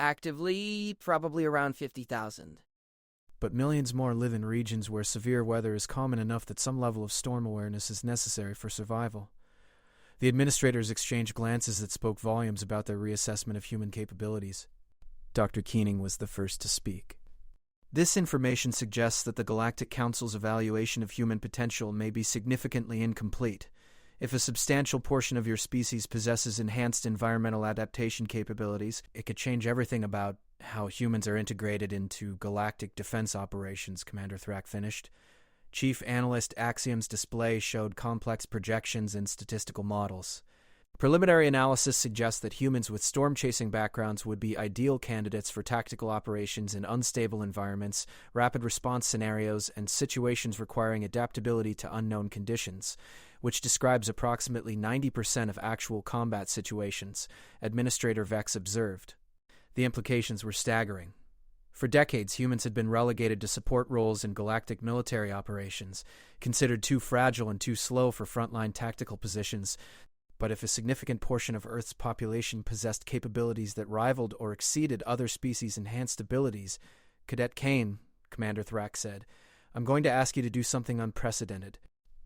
Actively, probably around 50,000. But millions more live in regions where severe weather is common enough that some level of storm awareness is necessary for survival. The administrators exchanged glances that spoke volumes about their reassessment of human capabilities. Dr. Keening was the first to speak. This information suggests that the Galactic Council's evaluation of human potential may be significantly incomplete. If a substantial portion of your species possesses enhanced environmental adaptation capabilities, it could change everything about how humans are integrated into galactic defense operations, Commander Thrak finished. Chief Analyst Axiom's display showed complex projections and statistical models. Preliminary analysis suggests that humans with storm-chasing backgrounds would be ideal candidates for tactical operations in unstable environments, rapid response scenarios, and situations requiring adaptability to unknown conditions, which describes approximately 90% of actual combat situations, Administrator Vex observed. The implications were staggering. For decades, humans had been relegated to support roles in galactic military operations, considered too fragile and too slow for frontline tactical positions. But if a significant portion of Earth's population possessed capabilities that rivaled or exceeded other species' enhanced abilities, Cadet Kane, Commander Thrak said, I'm going to ask you to do something unprecedented.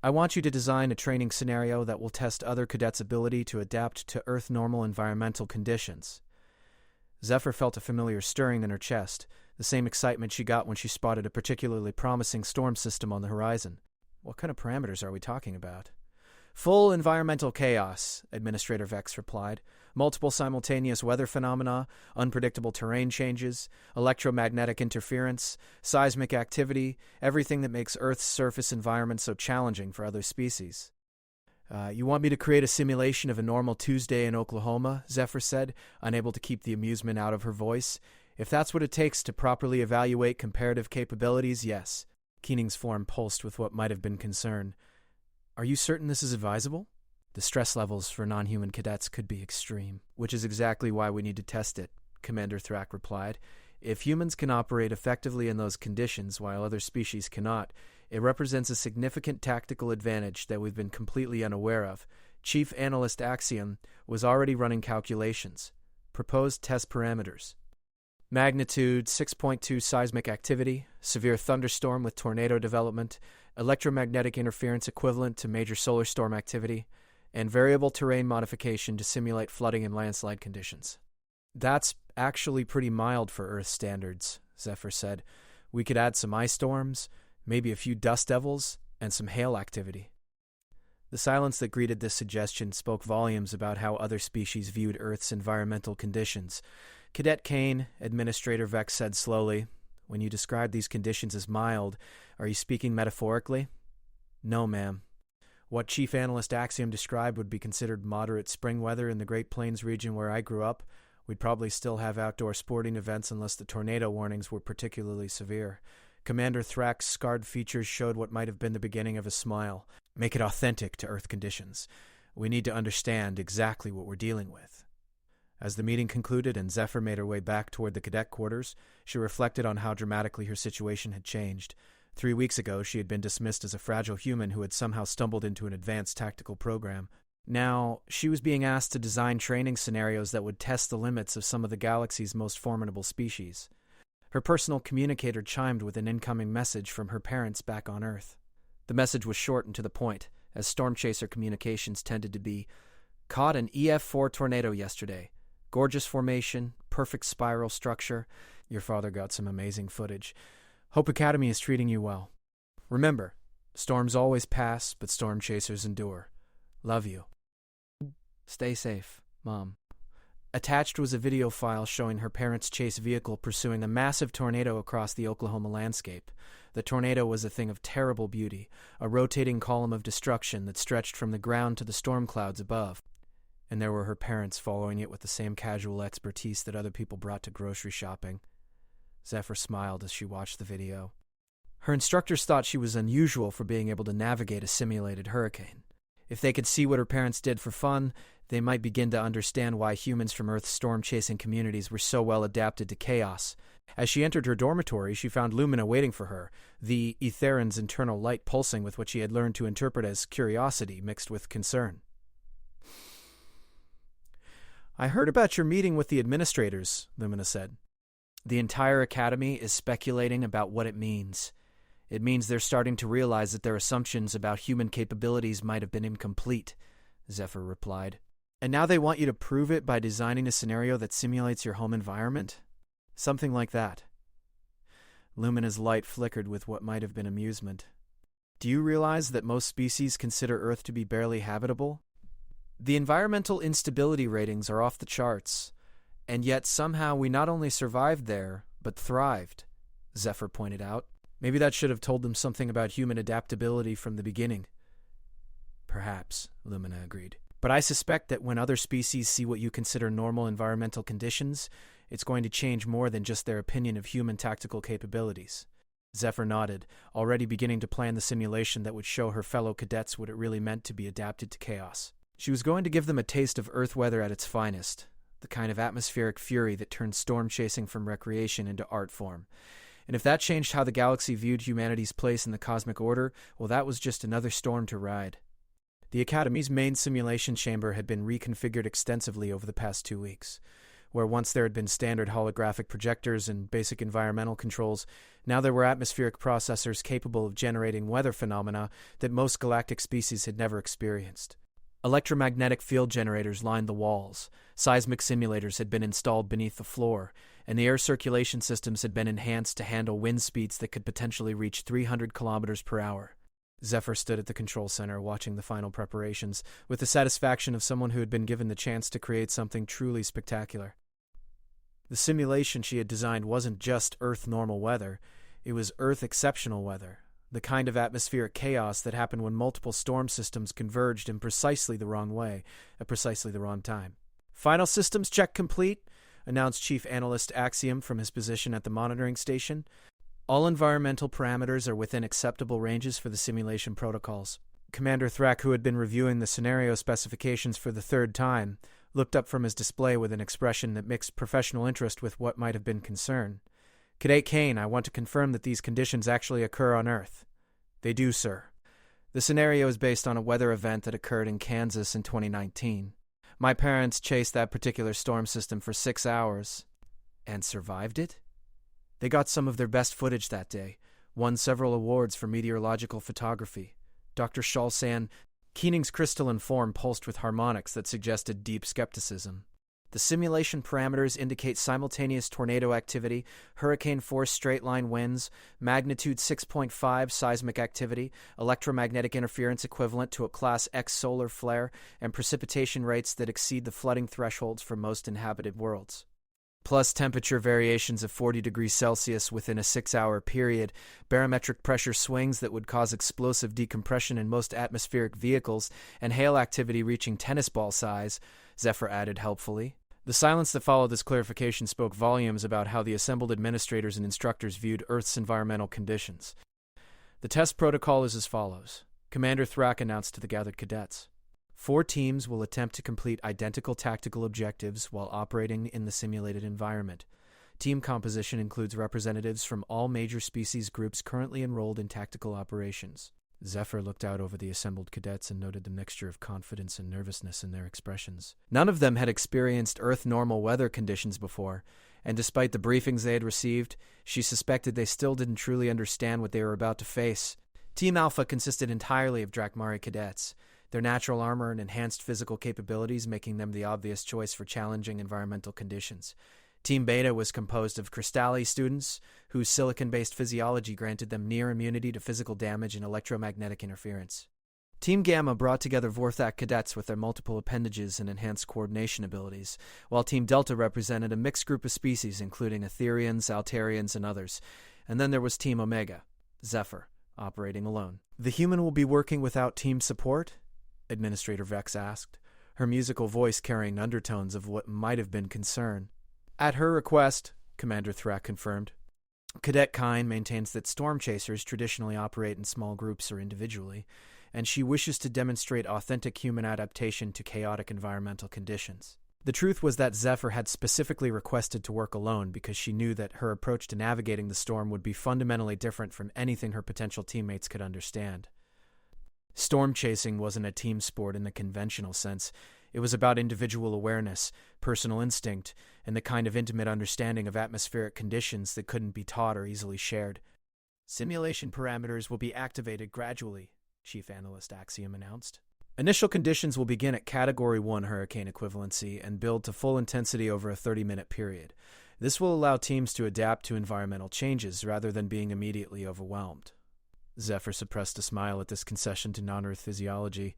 I want you to design a training scenario that will test other cadets' ability to adapt to Earth-normal environmental conditions. Zephyr felt a familiar stirring in her chest, the same excitement she got when she spotted a particularly promising storm system on the horizon. What kind of parameters are we talking about? Full environmental chaos, Administrator Vex replied. Multiple simultaneous weather phenomena, unpredictable terrain changes, electromagnetic interference, seismic activity, everything that makes Earth's surface environment so challenging for other species. You want me to create a simulation of a normal Tuesday in Oklahoma? Zephyr said, unable to keep the amusement out of her voice. If that's what it takes to properly evaluate comparative capabilities, yes. Keening's form pulsed with what might have been concern. Are you certain this is advisable? The stress levels for non-human cadets could be extreme, which is exactly why we need to test it, Commander Thrak replied. If humans can operate effectively in those conditions while other species cannot, it represents a significant tactical advantage that we've been completely unaware of. Chief Analyst Axiom was already running calculations. Proposed test parameters. Magnitude 6.2 seismic activity, severe thunderstorm with tornado development, electromagnetic interference equivalent to major solar storm activity, and variable terrain modification to simulate flooding and landslide conditions. That's actually pretty mild for Earth standards, Zephyr said. We could add some ice storms, maybe a few dust devils, and some hail activity. The silence that greeted this suggestion spoke volumes about how other species viewed Earth's environmental conditions. Cadet Kane, Administrator Vex said slowly, when you describe these conditions as mild, are you speaking metaphorically? No, ma'am. What Chief Analyst Axiom described would be considered moderate spring weather in the Great Plains region where I grew up. We'd probably still have outdoor sporting events unless the tornado warnings were particularly severe. Commander Thrak's scarred features showed what might have been the beginning of a smile. Make it authentic to Earth conditions. We need to understand exactly what we're dealing with. As the meeting concluded and Zephyr made her way back toward the cadet quarters, she reflected on how dramatically her situation had changed. 3 weeks ago, she had been dismissed as a fragile human who had somehow stumbled into an advanced tactical program. Now, she was being asked to design training scenarios that would test the limits of some of the galaxy's most formidable species. Her personal communicator chimed with an incoming message from her parents back on Earth. The message was short and to the point, as Storm Chaser communications tended to be. Caught an EF4 tornado yesterday. Gorgeous formation, perfect spiral structure. Your father got some amazing footage. Hope Academy is treating you well. Remember, storms always pass, but storm chasers endure. Love you. Stay safe, Mom. Attached was a video file showing her parents' chase vehicle pursuing a massive tornado across the Oklahoma landscape. The tornado was a thing of terrible beauty, a rotating column of destruction that stretched from the ground to the storm clouds above. And there were her parents following it with the same casual expertise that other people brought to grocery shopping. Zephyr smiled as she watched the video. Her instructors thought she was unusual for being able to navigate a simulated hurricane. If they could see what her parents did for fun, they might begin to understand why humans from Earth's storm-chasing communities were so well adapted to chaos. As she entered her dormitory, she found Lumina waiting for her, the Etheran's internal light pulsing with what she had learned to interpret as curiosity mixed with concern. I heard about your meeting with the administrators, Lumina said. The entire academy is speculating about what it means. It means they're starting to realize that their assumptions about human capabilities might have been incomplete, Zephyr replied. And now they want you to prove it by designing a scenario that simulates your home environment? Something like that. Lumina's light flickered with what might have been amusement. Do you realize that most species consider Earth to be barely habitable? The environmental instability ratings are off the charts, and yet somehow we not only survived there, but thrived, Zephyr pointed out. Maybe that should have told them something about human adaptability from the beginning. Perhaps, Lumina agreed. But I suspect that when other species see what you consider normal environmental conditions, it's going to change more than just their opinion of human tactical capabilities. Zephyr nodded, already beginning to plan the simulation that would show her fellow cadets what it really meant to be adapted to chaos. She was going to give them a taste of Earth weather at its finest, the kind of atmospheric fury that turns storm chasing from recreation into art form. And if that changed how the galaxy viewed humanity's place in the cosmic order, well, that was just another storm to ride. The Academy's main simulation chamber had been reconfigured extensively over the past 2 weeks. Where once there had been standard holographic projectors and basic environmental controls, now there were atmospheric processors capable of generating weather phenomena that most galactic species had never experienced. Electromagnetic field generators lined the walls, seismic simulators had been installed beneath the floor, and the air circulation systems had been enhanced to handle wind speeds that could potentially reach 300 kilometers per hour. Zephyr stood at the control center watching the final preparations, with the satisfaction of someone who had been given the chance to create something truly spectacular. The simulation she had designed wasn't just Earth normal weather, it was Earth exceptional weather, the kind of atmospheric chaos that happened when multiple storm systems converged in precisely the wrong way, at precisely the wrong time. Final systems check complete, announced Chief Analyst Axiom from his position at the monitoring station. All environmental parameters are within acceptable ranges for the simulation protocols. Commander Thrak, who had been reviewing the scenario specifications for the third time, looked up from his display with an expression that mixed professional interest with what might have been concern. Cadet Kane, I want to confirm that these conditions actually occur on Earth. They do, sir. The scenario is based on a weather event that occurred in Kansas in 2019. My parents chased that particular storm system for 6 hours. And survived it? They got some of their best footage that day, won several awards for meteorological photography. Dr. Schalsan, Keening's crystalline form pulsed with harmonics that suggested deep skepticism. The simulation parameters indicate simultaneous tornado activity, hurricane-force straight-line winds, magnitude 6.5 seismic activity, electromagnetic interference equivalent to a Class X solar flare, and precipitation rates that exceed the flooding thresholds for most inhabited worlds. Plus temperature variations of 40 degrees Celsius within a 6-hour period, barometric pressure swings that would cause explosive decompression in most atmospheric vehicles, and hail activity reaching tennis ball size, Zephyr added helpfully. The silence that followed this clarification spoke volumes about how the assembled administrators and instructors viewed Earth's environmental conditions. The test protocol is as follows. Commander Thrak announced to the gathered cadets. 4 teams will attempt to complete identical tactical objectives while operating in the simulated environment. Team composition includes representatives from all major species groups currently enrolled in tactical operations. Zephyr looked out over the assembled cadets and noted the mixture of confidence and nervousness in their expressions. None of them had experienced Earth-normal weather conditions before, and despite the briefings they had received, she suspected they still didn't truly understand what they were about to face. Team Alpha consisted entirely of Drakmari cadets, their natural armor and enhanced physical capabilities making them the obvious choice for challenging environmental conditions. Team Beta was composed of Crystalli students, whose silicon-based physiology granted them near immunity to physical damage and electromagnetic interference. Team Gamma brought together Vorthak cadets with their multiple appendages and enhanced coordination abilities, while Team Delta represented a mixed group of species including Etherians, Altarians, and others. And then there was Team Omega, Zephyr, operating alone. The human will be working without team support? Administrator Vex asked, her musical voice carrying undertones of what might have been concern. At her request, Commander Thrak confirmed. Cadet Kine maintains that storm chasers traditionally operate in small groups or individually, and she wishes to demonstrate authentic human adaptation to chaotic environmental conditions. The truth was that Zephyr had specifically requested to work alone because she knew that her approach to navigating the storm would be fundamentally different from anything her potential teammates could understand. Storm chasing wasn't a team sport in the conventional sense. It was about individual awareness, personal instinct, and the kind of intimate understanding of atmospheric conditions that couldn't be taught or easily shared. Simulation parameters will be activated gradually, Chief Analyst Axiom announced. Initial conditions will begin at Category 1 hurricane equivalency and build to full intensity over a 30-minute period. This will allow teams to adapt to environmental changes rather than being immediately overwhelmed. Zephyr suppressed a smile at this concession to non-Earth physiology.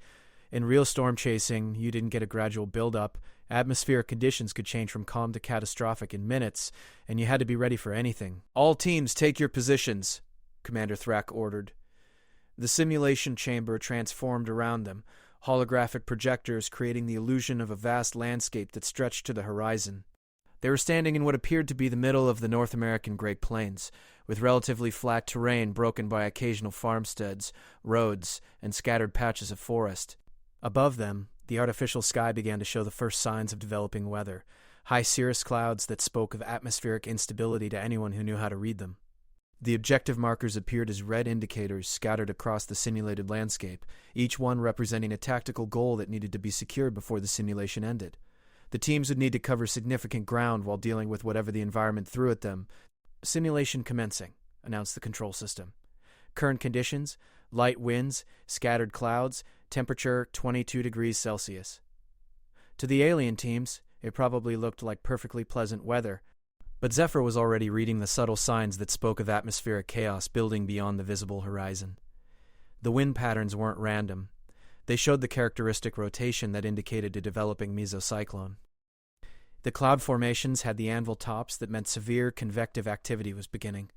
In real storm chasing, you didn't get a gradual build-up. Atmospheric conditions could change from calm to catastrophic in minutes, and you had to be ready for anything. All teams take your positions, Commander Thrak ordered. The simulation chamber transformed around them, holographic projectors creating the illusion of a vast landscape that stretched to the horizon. They were standing in what appeared to be the middle of the North American Great Plains, with relatively flat terrain broken by occasional farmsteads, roads, and scattered patches of forest. Above them, the artificial sky began to show the first signs of developing weather, high cirrus clouds that spoke of atmospheric instability to anyone who knew how to read them. The objective markers appeared as red indicators scattered across the simulated landscape, each one representing a tactical goal that needed to be secured before the simulation ended. The teams would need to cover significant ground while dealing with whatever the environment threw at them. Simulation commencing, announced the control system. Current conditions, light winds, scattered clouds, temperature 22 degrees Celsius. To the alien teams, it probably looked like perfectly pleasant weather, but Zephyr was already reading the subtle signs that spoke of atmospheric chaos building beyond the visible horizon. The wind patterns weren't random. They showed the characteristic rotation that indicated a developing mesocyclone. The cloud formations had the anvil tops that meant severe convective activity was beginning.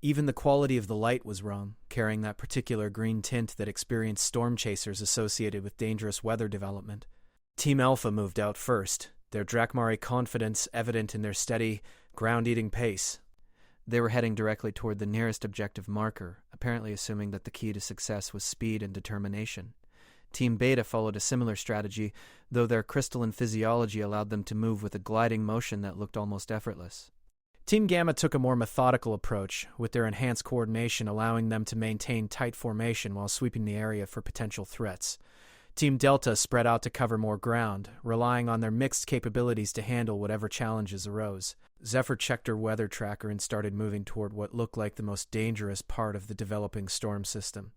Even the quality of the light was wrong, carrying that particular green tint that experienced storm chasers associated with dangerous weather development. Team Alpha moved out first, their Drakmari confidence evident in their steady, ground-eating pace. They were heading directly toward the nearest objective marker, apparently assuming that the key to success was speed and determination. Team Beta followed a similar strategy, though their crystalline physiology allowed them to move with a gliding motion that looked almost effortless. Team Gamma took a more methodical approach, with their enhanced coordination allowing them to maintain tight formation while sweeping the area for potential threats. Team Delta spread out to cover more ground, relying on their mixed capabilities to handle whatever challenges arose. Zephyr checked her weather tracker and started moving toward what looked like the most dangerous part of the developing storm system.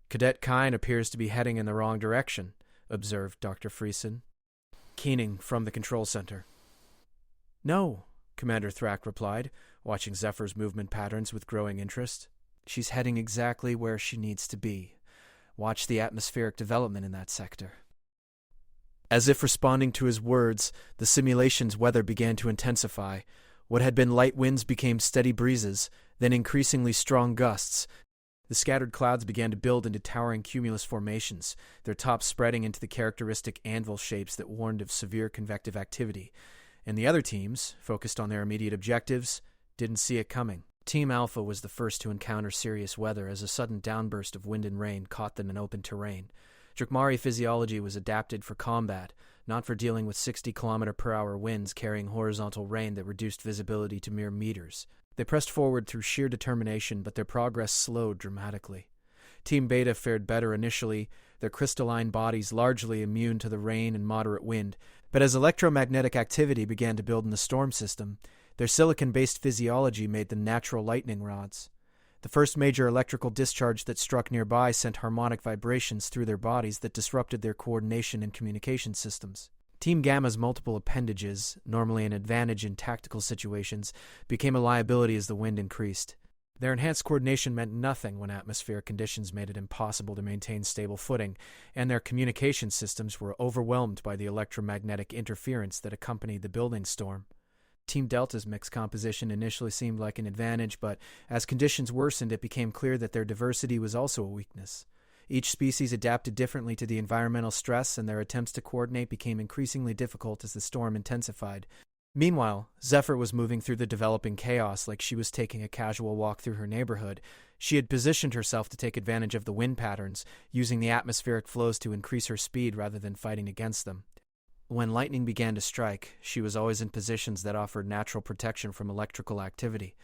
Cadet Kine appears to be heading in the wrong direction, observed Dr. Friesen, keening from the control center. No, Commander Thrak replied, watching Zephyr's movement patterns with growing interest. She's heading exactly where she needs to be. Watch the atmospheric development in that sector. As if responding to his words, the simulation's weather began to intensify. What had been light winds became steady breezes, then increasingly strong gusts. The scattered clouds began to build into towering cumulus formations, their tops spreading into the characteristic anvil shapes that warned of severe convective activity. And the other teams, focused on their immediate objectives, didn't see it coming. Team Alpha was the first to encounter serious weather as a sudden downburst of wind and rain caught them in open terrain. Drakmari physiology was adapted for combat, not for dealing with 60-km/h winds carrying horizontal rain that reduced visibility to mere meters. They pressed forward through sheer determination, but their progress slowed dramatically. Team Beta fared better initially, their crystalline bodies largely immune to the rain and moderate wind, but as electromagnetic activity began to build in the storm system, their silicon-based physiology made them natural lightning rods. The first major electrical discharge that struck nearby sent harmonic vibrations through their bodies that disrupted their coordination and communication systems. Team Gamma's multiple appendages, normally an advantage in tactical situations, became a liability as the wind increased. Their enhanced coordination meant nothing when atmospheric conditions made it impossible to maintain stable footing, and their communication systems were overwhelmed by the electromagnetic interference that accompanied the building storm. Team Delta's mixed composition initially seemed like an advantage, but as conditions worsened, it became clear that their diversity was also a weakness. Each species adapted differently to the environmental stress, and their attempts to coordinate became increasingly difficult as the storm intensified. Meanwhile, Zephyr was moving through the developing chaos like she was taking a casual walk through her neighborhood. She had positioned herself to take advantage of the wind patterns, using the atmospheric flows to increase her speed rather than fighting against them. When lightning began to strike, she was always in positions that offered natural protection from electrical activity.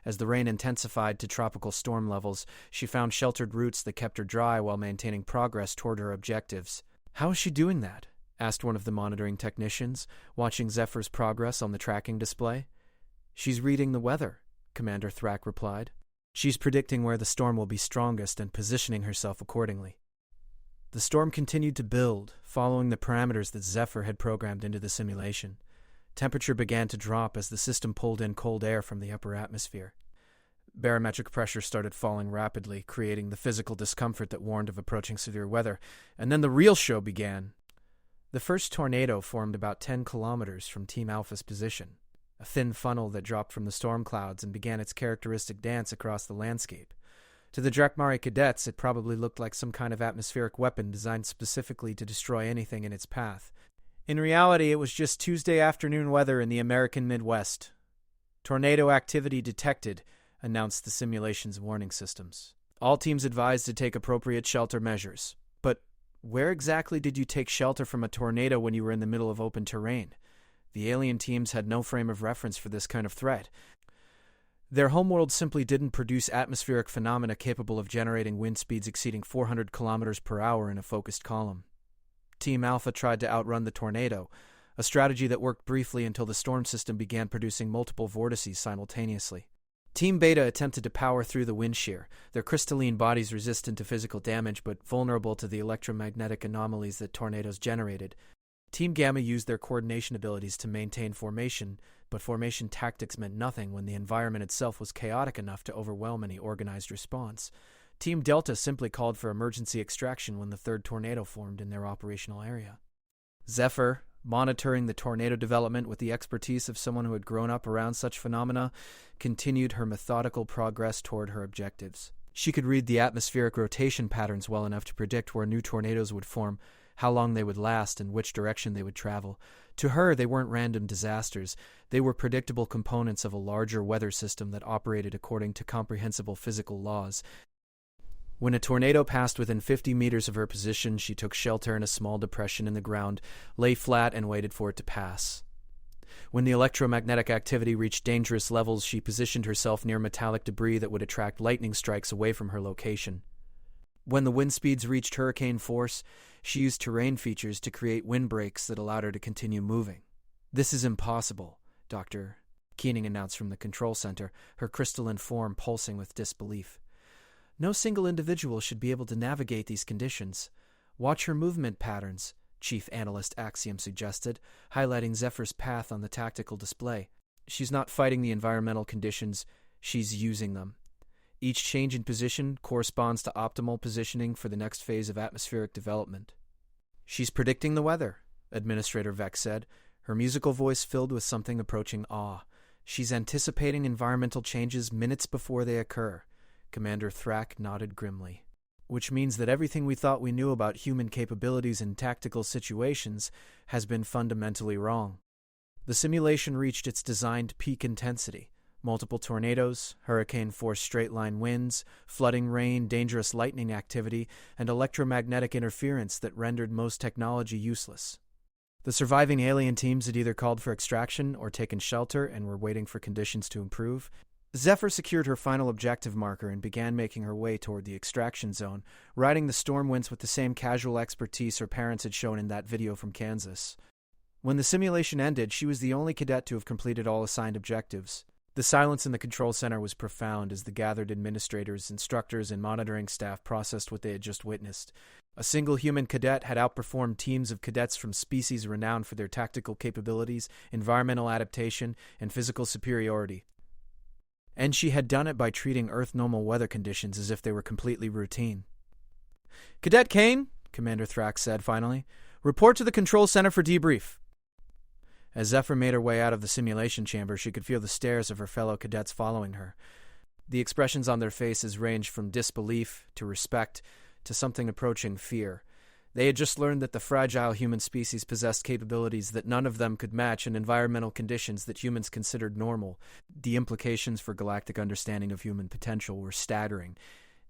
As the rain intensified to tropical storm levels, she found sheltered routes that kept her dry while maintaining progress toward her objectives. How was she doing that? asked one of the monitoring technicians, watching Zephyr's progress on the tracking display. "She's reading the weather," Commander Thrak replied. "She's predicting where the storm will be strongest and positioning herself accordingly." The storm continued to build, following the parameters that Zephyr had programmed into the simulation. Temperature began to drop as the system pulled in cold air from the upper atmosphere. Barometric pressure started falling rapidly, creating the physical discomfort that warned of approaching severe weather. And then the real show began. The first tornado formed about 10 kilometers from Team Alpha's position, a thin funnel that dropped from the storm clouds and began its characteristic dance across the landscape. To the Drakmari cadets, it probably looked like some kind of atmospheric weapon designed specifically to destroy anything in its path. In reality, it was just Tuesday afternoon weather in the American Midwest. "Tornado activity detected," announced the simulation's warning systems. "All teams advised to take appropriate shelter measures." But where exactly did you take shelter from a tornado when you were in the middle of open terrain? The alien teams had no frame of reference for this kind of threat. Their homeworld simply didn't produce atmospheric phenomena capable of generating wind speeds exceeding 400 kilometers per hour in a focused column. Team Alpha tried to outrun the tornado, a strategy that worked briefly until the storm system began producing multiple vortices simultaneously. Team Beta attempted to power through the wind shear, their crystalline bodies resistant to physical damage but vulnerable to the electromagnetic anomalies that tornadoes generated. Team Gamma used their coordination abilities to maintain formation, but formation tactics meant nothing when the environment itself was chaotic enough to overwhelm any organized response. Team Delta simply called for emergency extraction when the third tornado formed in their operational area. Zephyr, monitoring the tornado development with the expertise of someone who had grown up around such phenomena, continued her methodical progress toward her objectives. She could read the atmospheric rotation patterns well enough to predict where new tornadoes would form, how long they would last, and which direction they would travel. To her, they weren't random disasters. They were predictable components of a larger weather system that operated according to comprehensible physical laws. When a tornado passed within 50 meters of her position, she took shelter in a small depression in the ground, lay flat, and waited for it to pass. When the electromagnetic activity reached dangerous levels, she positioned herself near metallic debris that would attract lightning strikes away from her location. When the wind speeds reached hurricane force, she used terrain features to create windbreaks that allowed her to continue moving. "This is impossible," Dr. Keening announced from the control center, her crystalline form pulsing with disbelief. "No single individual should be able to navigate these conditions. Watch her movement patterns," Chief Analyst Axiom suggested, highlighting Zephyr's path on the tactical display. "She's not fighting the environmental conditions, she's using them. Each change in position corresponds to optimal positioning for the next phase of atmospheric development." "She's predicting the weather," Administrator Vex said, her musical voice filled with something approaching awe. "She's anticipating environmental changes minutes before they occur." Commander Thrak nodded grimly. "Which means that everything we thought we knew about human capabilities in tactical situations has been fundamentally wrong." The simulation reached its designed peak intensity. Multiple tornadoes, hurricane-force straight-line winds, flooding rain, dangerous lightning activity, and electromagnetic interference that rendered most technology useless. The surviving alien teams had either called for extraction or taken shelter and were waiting for conditions to improve. Zephyr secured her final objective marker and began making her way toward the extraction zone, riding the storm winds with the same casual expertise her parents had shown in that video from Kansas. When the simulation ended, she was the only cadet to have completed all assigned objectives. The silence in the control center was profound as the gathered administrators, instructors, and monitoring staff processed what they had just witnessed. A single human cadet had outperformed teams of cadets from species renowned for their tactical capabilities, environmental adaptation, and physical superiority. And she had done it by treating Earth-normal weather conditions as if they were completely routine. "Cadet Kane," Commander Thrak said finally, "report to the control center for debrief." As Zephyr made her way out of the simulation chamber, she could feel the stares of her fellow cadets following her. The expressions on their faces ranged from disbelief to respect to something approaching fear. They had just learned that the fragile human species possessed capabilities that none of them could match in environmental conditions that humans considered normal. The implications for galactic understanding of human potential were staggering,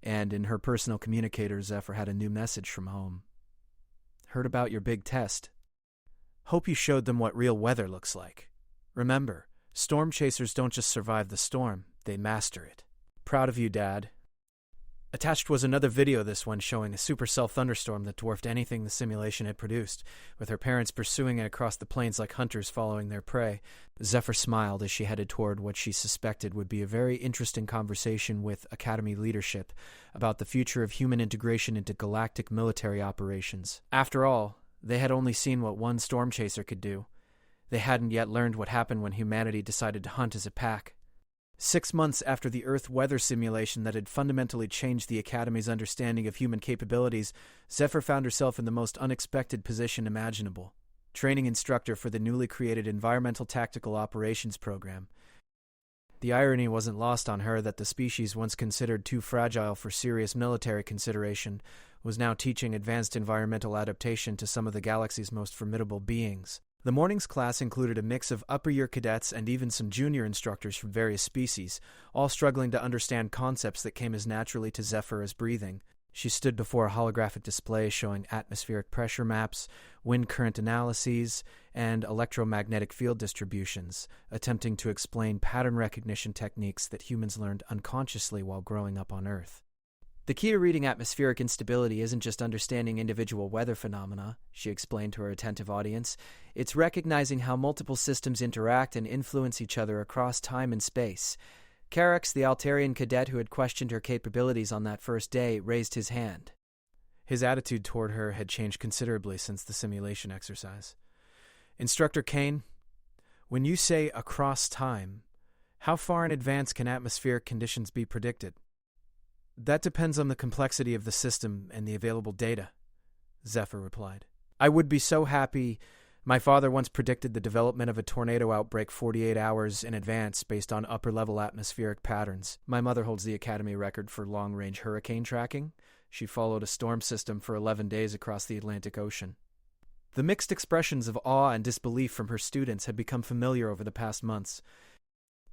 and in her personal communicator, Zephyr had a new message from home. "Heard about your big test. Hope you showed them what real weather looks like. Remember, storm chasers don't just survive the storm, they master it. Proud of you, Dad." Attached was another video, this one showing a supercell thunderstorm that dwarfed anything the simulation had produced, with her parents pursuing it across the plains like hunters following their prey. Zephyr smiled as she headed toward what she suspected would be a very interesting conversation with Academy leadership about the future of human integration into galactic military operations. After all, they had only seen what one storm chaser could do. They hadn't yet learned what happened when humanity decided to hunt as a pack. 6 months after the Earth weather simulation that had fundamentally changed the Academy's understanding of human capabilities, Zephyr found herself in the most unexpected position imaginable. Training instructor for the newly created Environmental Tactical Operations Program. The irony wasn't lost on her that the species once considered too fragile for serious military consideration was now teaching advanced environmental adaptation to some of the galaxy's most formidable beings. The morning's class included a mix of upper-year cadets and even some junior instructors from various species, all struggling to understand concepts that came as naturally to Zephyr as breathing. She stood before a holographic display showing atmospheric pressure maps, wind current analyses, and electromagnetic field distributions, attempting to explain pattern recognition techniques that humans learned unconsciously while growing up on Earth. The key to reading atmospheric instability isn't just understanding individual weather phenomena, she explained to her attentive audience. It's recognizing how multiple systems interact and influence each other across time and space. Carax, the Altarian cadet who had questioned her capabilities on that first day, raised his hand. His attitude toward her had changed considerably since the simulation exercise. Instructor Kane, when you say across time, how far in advance can atmospheric conditions be predicted? That depends on the complexity of the system and the available data, Zephyr replied. I would be so happy. My father once predicted the development of a tornado outbreak 48 hours in advance based on upper-level atmospheric patterns. My mother holds the Academy record for long-range hurricane tracking. She followed a storm system for 11 days across the Atlantic Ocean. The mixed expressions of awe and disbelief from her students had become familiar over the past months.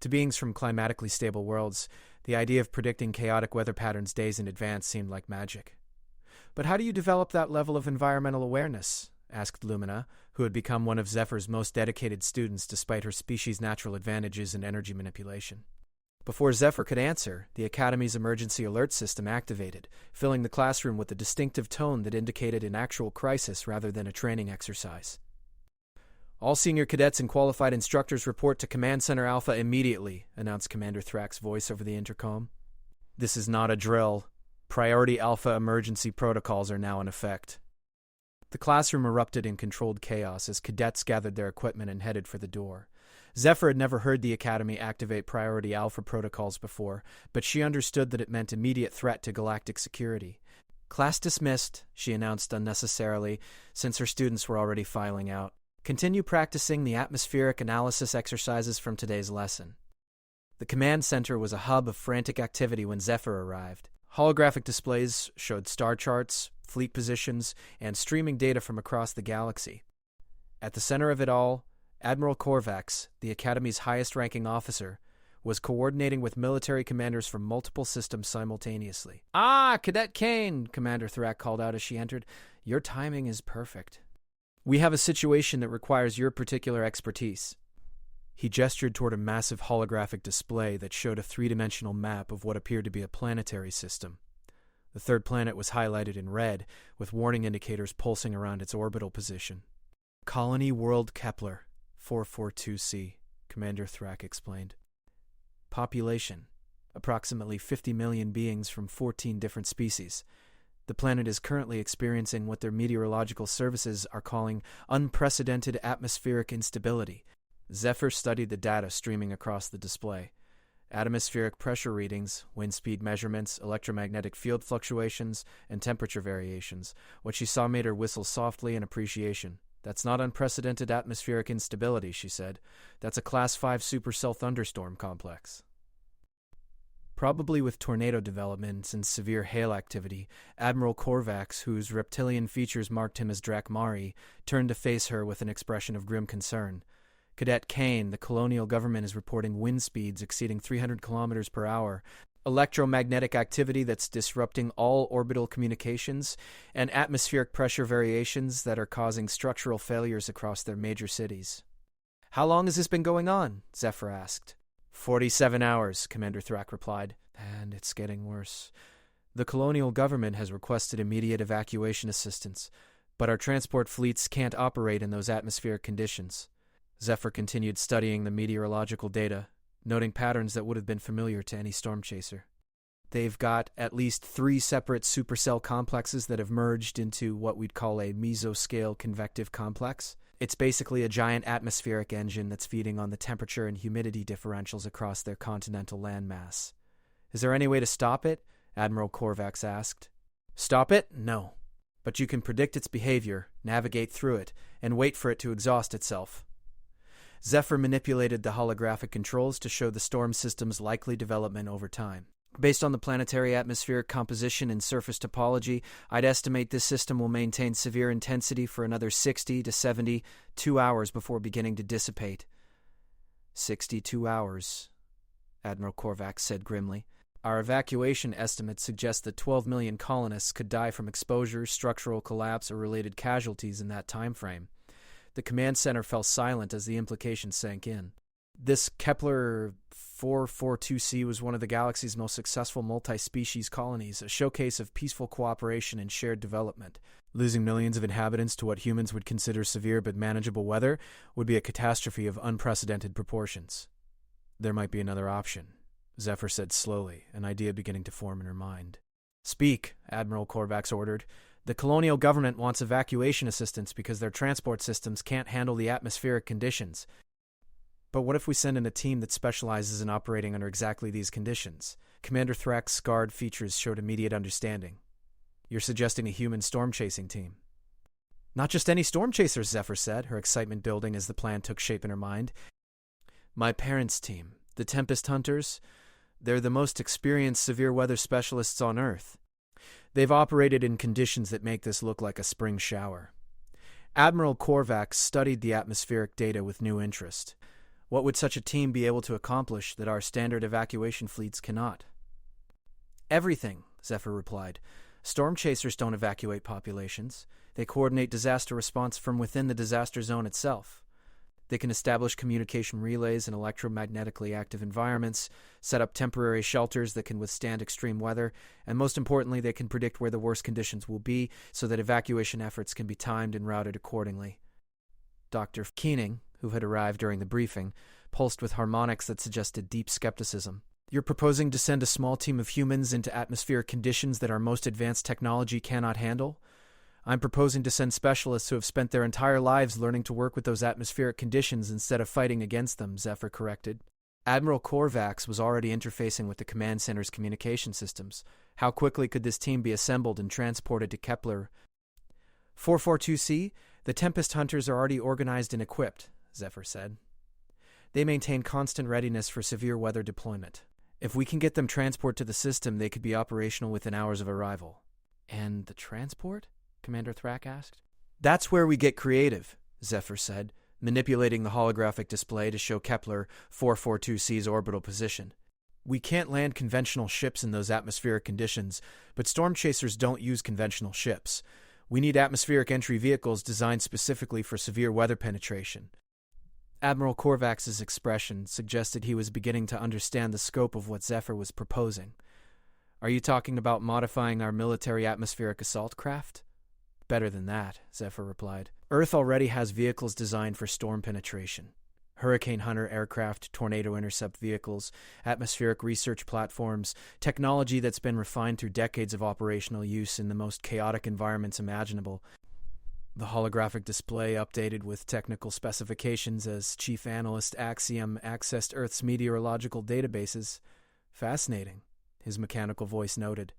To beings from climatically stable worlds, the idea of predicting chaotic weather patterns days in advance seemed like magic. But how do you develop that level of environmental awareness? Asked Lumina, who had become one of Zephyr's most dedicated students despite her species' natural advantages in energy manipulation. Before Zephyr could answer, the Academy's emergency alert system activated, filling the classroom with a distinctive tone that indicated an actual crisis rather than a training exercise. All senior cadets and qualified instructors report to Command Center Alpha immediately, announced Commander Thrack's voice over the intercom. This is not a drill. Priority Alpha emergency protocols are now in effect. The classroom erupted in controlled chaos as cadets gathered their equipment and headed for the door. Zephyr had never heard the Academy activate Priority Alpha protocols before, but she understood that it meant immediate threat to galactic security. Class dismissed, she announced unnecessarily, since her students were already filing out. Continue practicing the atmospheric analysis exercises from today's lesson. The command center was a hub of frantic activity when Zephyr arrived. Holographic displays showed star charts, fleet positions, and streaming data from across the galaxy. At the center of it all, Admiral Korvax, the Academy's highest-ranking officer, was coordinating with military commanders from multiple systems simultaneously. "Ah, Cadet Kane," Commander Thrack called out as she entered. "Your timing is perfect. We have a situation that requires your particular expertise." He gestured toward a massive holographic display that showed a three-dimensional map of what appeared to be a planetary system. The third planet was highlighted in red, with warning indicators pulsing around its orbital position. "Colony World Kepler, 442C, Commander Thrack explained. Population, approximately 50 million beings from 14 different species. The planet is currently experiencing what their meteorological services are calling unprecedented atmospheric instability." Zephyr studied the data streaming across the display. Atmospheric pressure readings, wind speed measurements, electromagnetic field fluctuations, and temperature variations. What she saw made her whistle softly in appreciation. "That's not unprecedented atmospheric instability," she said. "That's a Class 5 supercell thunderstorm complex." Probably with tornado developments and severe hail activity, Admiral Korvax, whose reptilian features marked him as Drakmari, turned to face her with an expression of grim concern. "Cadet Kane, the colonial government is reporting wind speeds exceeding 300 kilometers per hour, electromagnetic activity that's disrupting all orbital communications, and atmospheric pressure variations that are causing structural failures across their major cities." "How long has this been going on?" Zephyr asked. 47 hours, Commander Thrack replied. "And it's getting worse. The colonial government has requested immediate evacuation assistance, but our transport fleets can't operate in those atmospheric conditions. Zephyr continued studying the meteorological data, noting patterns that would have been familiar to any storm chaser. They've got at least 3 separate supercell complexes that have merged into what we'd call a mesoscale convective complex. It's basically a giant atmospheric engine that's feeding on the temperature and humidity differentials across their continental landmass. Is there any way to stop it? Admiral Korvax asked. Stop it? No. But you can predict its behavior, navigate through it, and wait for it to exhaust itself. Zephyr manipulated the holographic controls to show the storm system's likely development over time. Based on the planetary atmospheric composition and surface topology, I'd estimate this system will maintain severe intensity for another 60 to 72 hours before beginning to dissipate. 62 hours, Admiral Korvax said grimly. Our evacuation estimates suggest that 12 million colonists could die from exposure, structural collapse, or related casualties in that time frame. The command center fell silent as the implications sank in. This Kepler 442c was one of the galaxy's most successful multi-species colonies, a showcase of peaceful cooperation and shared development. Losing millions of inhabitants to what humans would consider severe but manageable weather would be a catastrophe of unprecedented proportions. There might be another option, Zephyr said slowly, an idea beginning to form in her mind. Speak, Admiral Korvax ordered. The colonial government wants evacuation assistance because their transport systems can't handle the atmospheric conditions. But what if we send in a team that specializes in operating under exactly these conditions? Commander Thrak's scarred features showed immediate understanding. You're suggesting a human storm-chasing team. Not just any storm chasers, Zephyr said, her excitement building as the plan took shape in her mind. My parents' team, the Tempest Hunters, they're the most experienced severe weather specialists on Earth. They've operated in conditions that make this look like a spring shower. Admiral Korvax studied the atmospheric data with new interest. What would such a team be able to accomplish that our standard evacuation fleets cannot? Everything, Zephyr replied. Storm chasers don't evacuate populations. They coordinate disaster response from within the disaster zone itself. They can establish communication relays in electromagnetically active environments, set up temporary shelters that can withstand extreme weather, and most importantly, they can predict where the worst conditions will be so that evacuation efforts can be timed and routed accordingly. Dr. Keening, who had arrived during the briefing, pulsed with harmonics that suggested deep skepticism. You're proposing to send a small team of humans into atmospheric conditions that our most advanced technology cannot handle? I'm proposing to send specialists who have spent their entire lives learning to work with those atmospheric conditions instead of fighting against them, Zephyr corrected. Admiral Korvax was already interfacing with the command center's communication systems. How quickly could this team be assembled and transported to Kepler? 442c, the Tempest Hunters are already organized and equipped, Zephyr said. They maintain constant readiness for severe weather deployment. If we can get them transport to the system, they could be operational within hours of arrival. And the transport? Commander Thrak asked. That's where we get creative, Zephyr said, manipulating the holographic display to show Kepler 442c's orbital position. We can't land conventional ships in those atmospheric conditions, but storm chasers don't use conventional ships. We need atmospheric entry vehicles designed specifically for severe weather penetration. Admiral Korvax's expression suggested he was beginning to understand the scope of what Zephyr was proposing. Are you talking about modifying our military atmospheric assault craft? Better than that, Zephyr replied. Earth already has vehicles designed for storm penetration. Hurricane Hunter aircraft, tornado intercept vehicles, atmospheric research platforms, technology that's been refined through decades of operational use in the most chaotic environments imaginable. The holographic display updated with technical specifications as Chief Analyst Axiom accessed Earth's meteorological databases. Fascinating, his mechanical voice noted.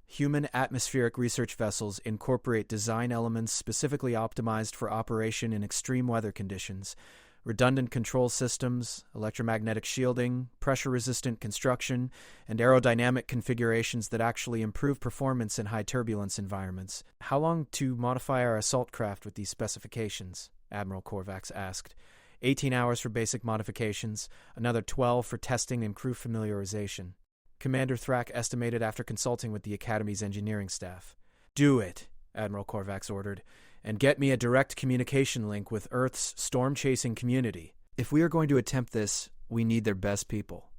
Human atmospheric research vessels incorporate design elements specifically optimized for operation in extreme weather conditions, redundant control systems, electromagnetic shielding, pressure-resistant construction, and aerodynamic configurations that actually improve performance in high-turbulence environments. How long to modify our assault craft with these specifications? Admiral Korvax asked. 18 hours for basic modifications, another 12 for testing and crew familiarization. Commander Thrak estimated after consulting with the Academy's engineering staff. Do it, Admiral Korvax ordered, and get me a direct communication link with Earth's storm-chasing community. If we are going to attempt this, we need their best people.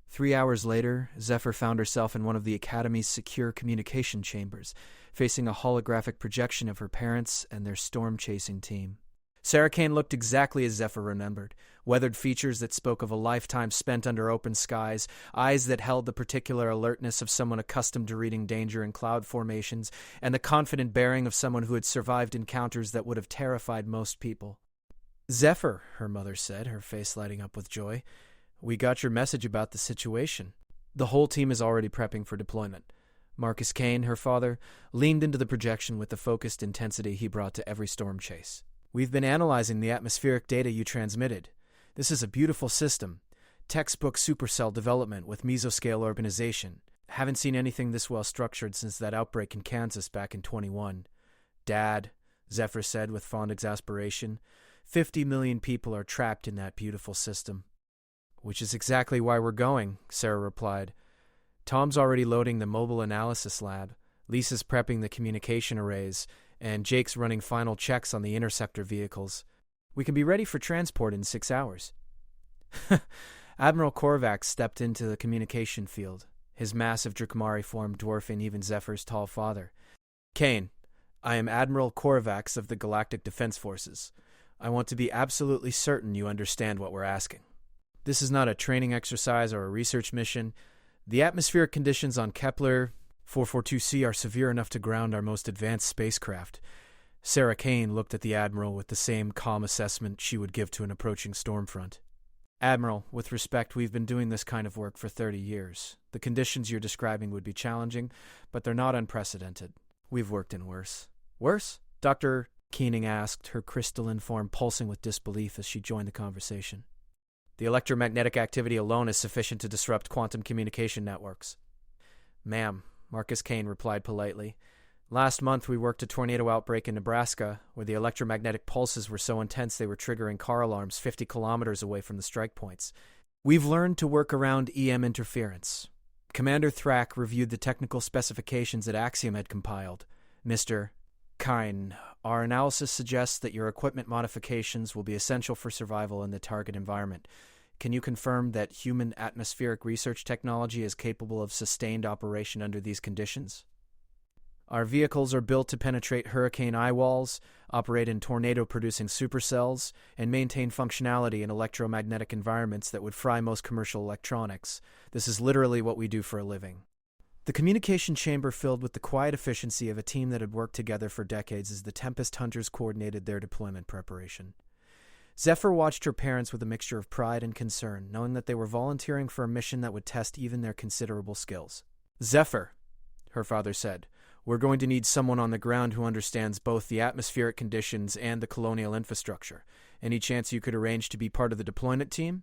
3 hours later, Zephyr found herself in one of the Academy's secure communication chambers, facing a holographic projection of her parents and their storm-chasing team. Sarah Kane looked exactly as Zephyr remembered, weathered features that spoke of a lifetime spent under open skies, eyes that held the particular alertness of someone accustomed to reading danger in cloud formations, and the confident bearing of someone who had survived encounters that would have terrified most people. "Zephyr," her mother said, her face lighting up with joy, "we got your message about the situation. The whole team is already prepping for deployment." Marcus Kane, her father, leaned into the projection with the focused intensity he brought to every storm chase. "We've been analyzing the atmospheric data you transmitted. This is a beautiful system. Textbook supercell development with mesoscale organization. Haven't seen anything this well structured since that outbreak in Kansas back in 21. Dad," Zephyr said with fond exasperation, 50 million people are trapped in that beautiful system. "Which is exactly why we're going," Sarah replied. "Tom's already loading the mobile analysis lab, Lisa's prepping the communication arrays, and Jake's running final checks on the interceptor vehicles. We can be ready for transport in 6 hours. Admiral Korvax stepped into the communication field, his massive Drakmari form dwarfing even Zephyr's tall father. "Kane, I am Admiral Korvax of the Galactic Defense Forces. I want to be absolutely certain you understand what we're asking. This is not a training exercise or a research mission. The atmospheric conditions on Kepler 442c are severe enough to ground our most advanced spacecraft." Sarah Kane looked at the Admiral with the same calm assessment she would give to an approaching storm front. "Admiral, with respect, we've been doing this kind of work for 30 years. The conditions you're describing would be challenging, but they're not unprecedented. We've worked in worse." "Worse?" Dr. Keening asked, her crystalline form pulsing with disbelief as she joined the conversation. "The electromagnetic activity alone is sufficient to disrupt quantum communication networks." "Ma'am," Marcus Kane replied politely, "last month we worked a tornado outbreak in Nebraska where the electromagnetic pulses were so intense they were triggering car alarms 50 kilometers away from the strike points. We've learned to work around EM interference. Commander Thrak reviewed the technical specifications that Axiom had compiled. Mr. Kine, our analysis suggests that your equipment modifications will be essential for survival in the target environment. Can you confirm that human atmospheric research technology is capable of sustained operation under these conditions? Our vehicles are built to penetrate hurricane eye walls, operate in tornado-producing supercells, and maintain functionality in electromagnetic environments that would fry most commercial electronics. This is literally what we do for a living." The communication chamber filled with the quiet efficiency of a team that had worked together for decades as the Tempest Hunters coordinated their deployment preparation. Zephyr watched her parents with a mixture of pride and concern, knowing that they were volunteering for a mission that would test even their considerable skills. "Zephyr," her father said, "we're going to need someone on the ground who understands both the atmospheric conditions and the colonial infrastructure. Any chance you could arrange to be part of the deployment team?"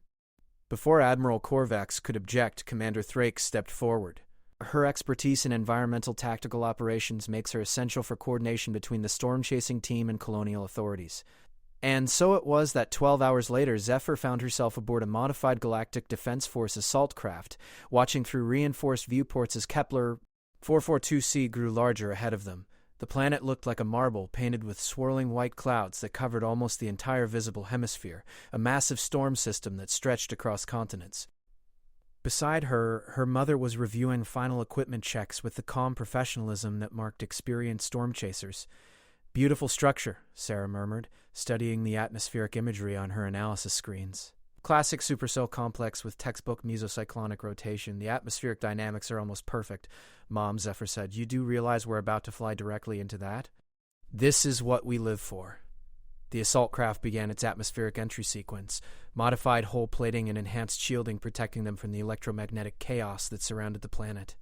Before Admiral Korvax could object, Commander Thrakes stepped forward. Her expertise in environmental tactical operations makes her essential for coordination between the storm-chasing team and colonial authorities. And so it was that 12 hours later, Zephyr found herself aboard a modified Galactic Defense Force assault craft, watching through reinforced viewports as Kepler 442c grew larger ahead of them. The planet looked like a marble painted with swirling white clouds that covered almost the entire visible hemisphere, a massive storm system that stretched across continents. Beside her, her mother was reviewing final equipment checks with the calm professionalism that marked experienced storm chasers. "Beautiful structure," Sarah murmured, studying the atmospheric imagery on her analysis screens. "Classic supercell complex with textbook mesocyclonic rotation. The atmospheric dynamics are almost perfect." "Mom," Zephyr said, "you do realize we're about to fly directly into that? This is what we live for." The assault craft began its atmospheric entry sequence, modified hull plating and enhanced shielding protecting them from the electromagnetic chaos that surrounded the planet.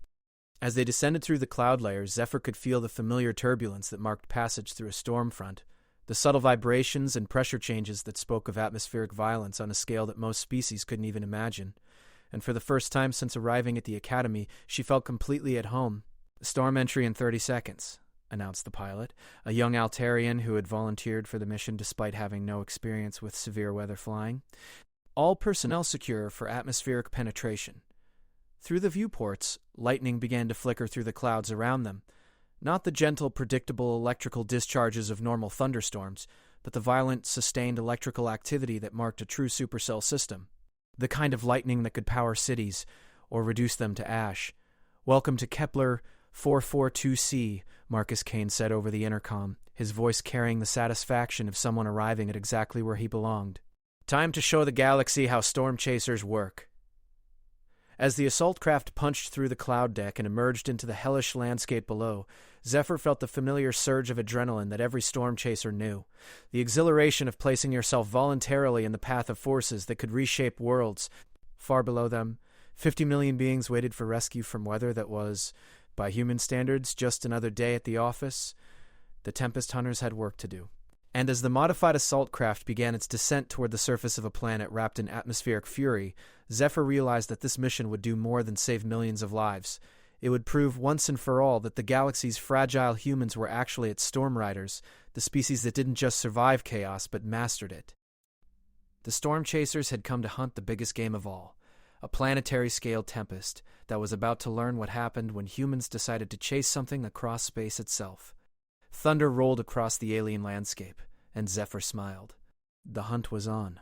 As they descended through the cloud layers, Zephyr could feel the familiar turbulence that marked passage through a storm front, the subtle vibrations and pressure changes that spoke of atmospheric violence on a scale that most species couldn't even imagine. And for the first time since arriving at the Academy, she felt completely at home. "Storm entry in 30 seconds. Announced the pilot, a young Altarian who had volunteered for the mission despite having no experience with severe weather flying. "All personnel secure for atmospheric penetration." Through the viewports, lightning began to flicker through the clouds around them. Not the gentle, predictable electrical discharges of normal thunderstorms, but the violent, sustained electrical activity that marked a true supercell system. The kind of lightning that could power cities, or reduce them to ash. "Welcome to Kepler 442c, Marcus Kane said over the intercom, his voice carrying the satisfaction of someone arriving at exactly where he belonged. "Time to show the galaxy how storm chasers work." As the assault craft punched through the cloud deck and emerged into the hellish landscape below, Zephyr felt the familiar surge of adrenaline that every storm chaser knew. The exhilaration of placing yourself voluntarily in the path of forces that could reshape worlds. Far below them, 50 million beings waited for rescue from weather that was, by human standards, just another day at the office. The Tempest Hunters had work to do. And as the modified assault craft began its descent toward the surface of a planet wrapped in atmospheric fury, Zephyr realized that this mission would do more than save millions of lives. It would prove once and for all that the galaxy's fragile humans were actually its storm riders, the species that didn't just survive chaos but mastered it. The storm chasers had come to hunt the biggest game of all, a planetary-scale tempest that was about to learn what happened when humans decided to chase something across space itself. Thunder rolled across the alien landscape, and Zephyr smiled. The hunt was on.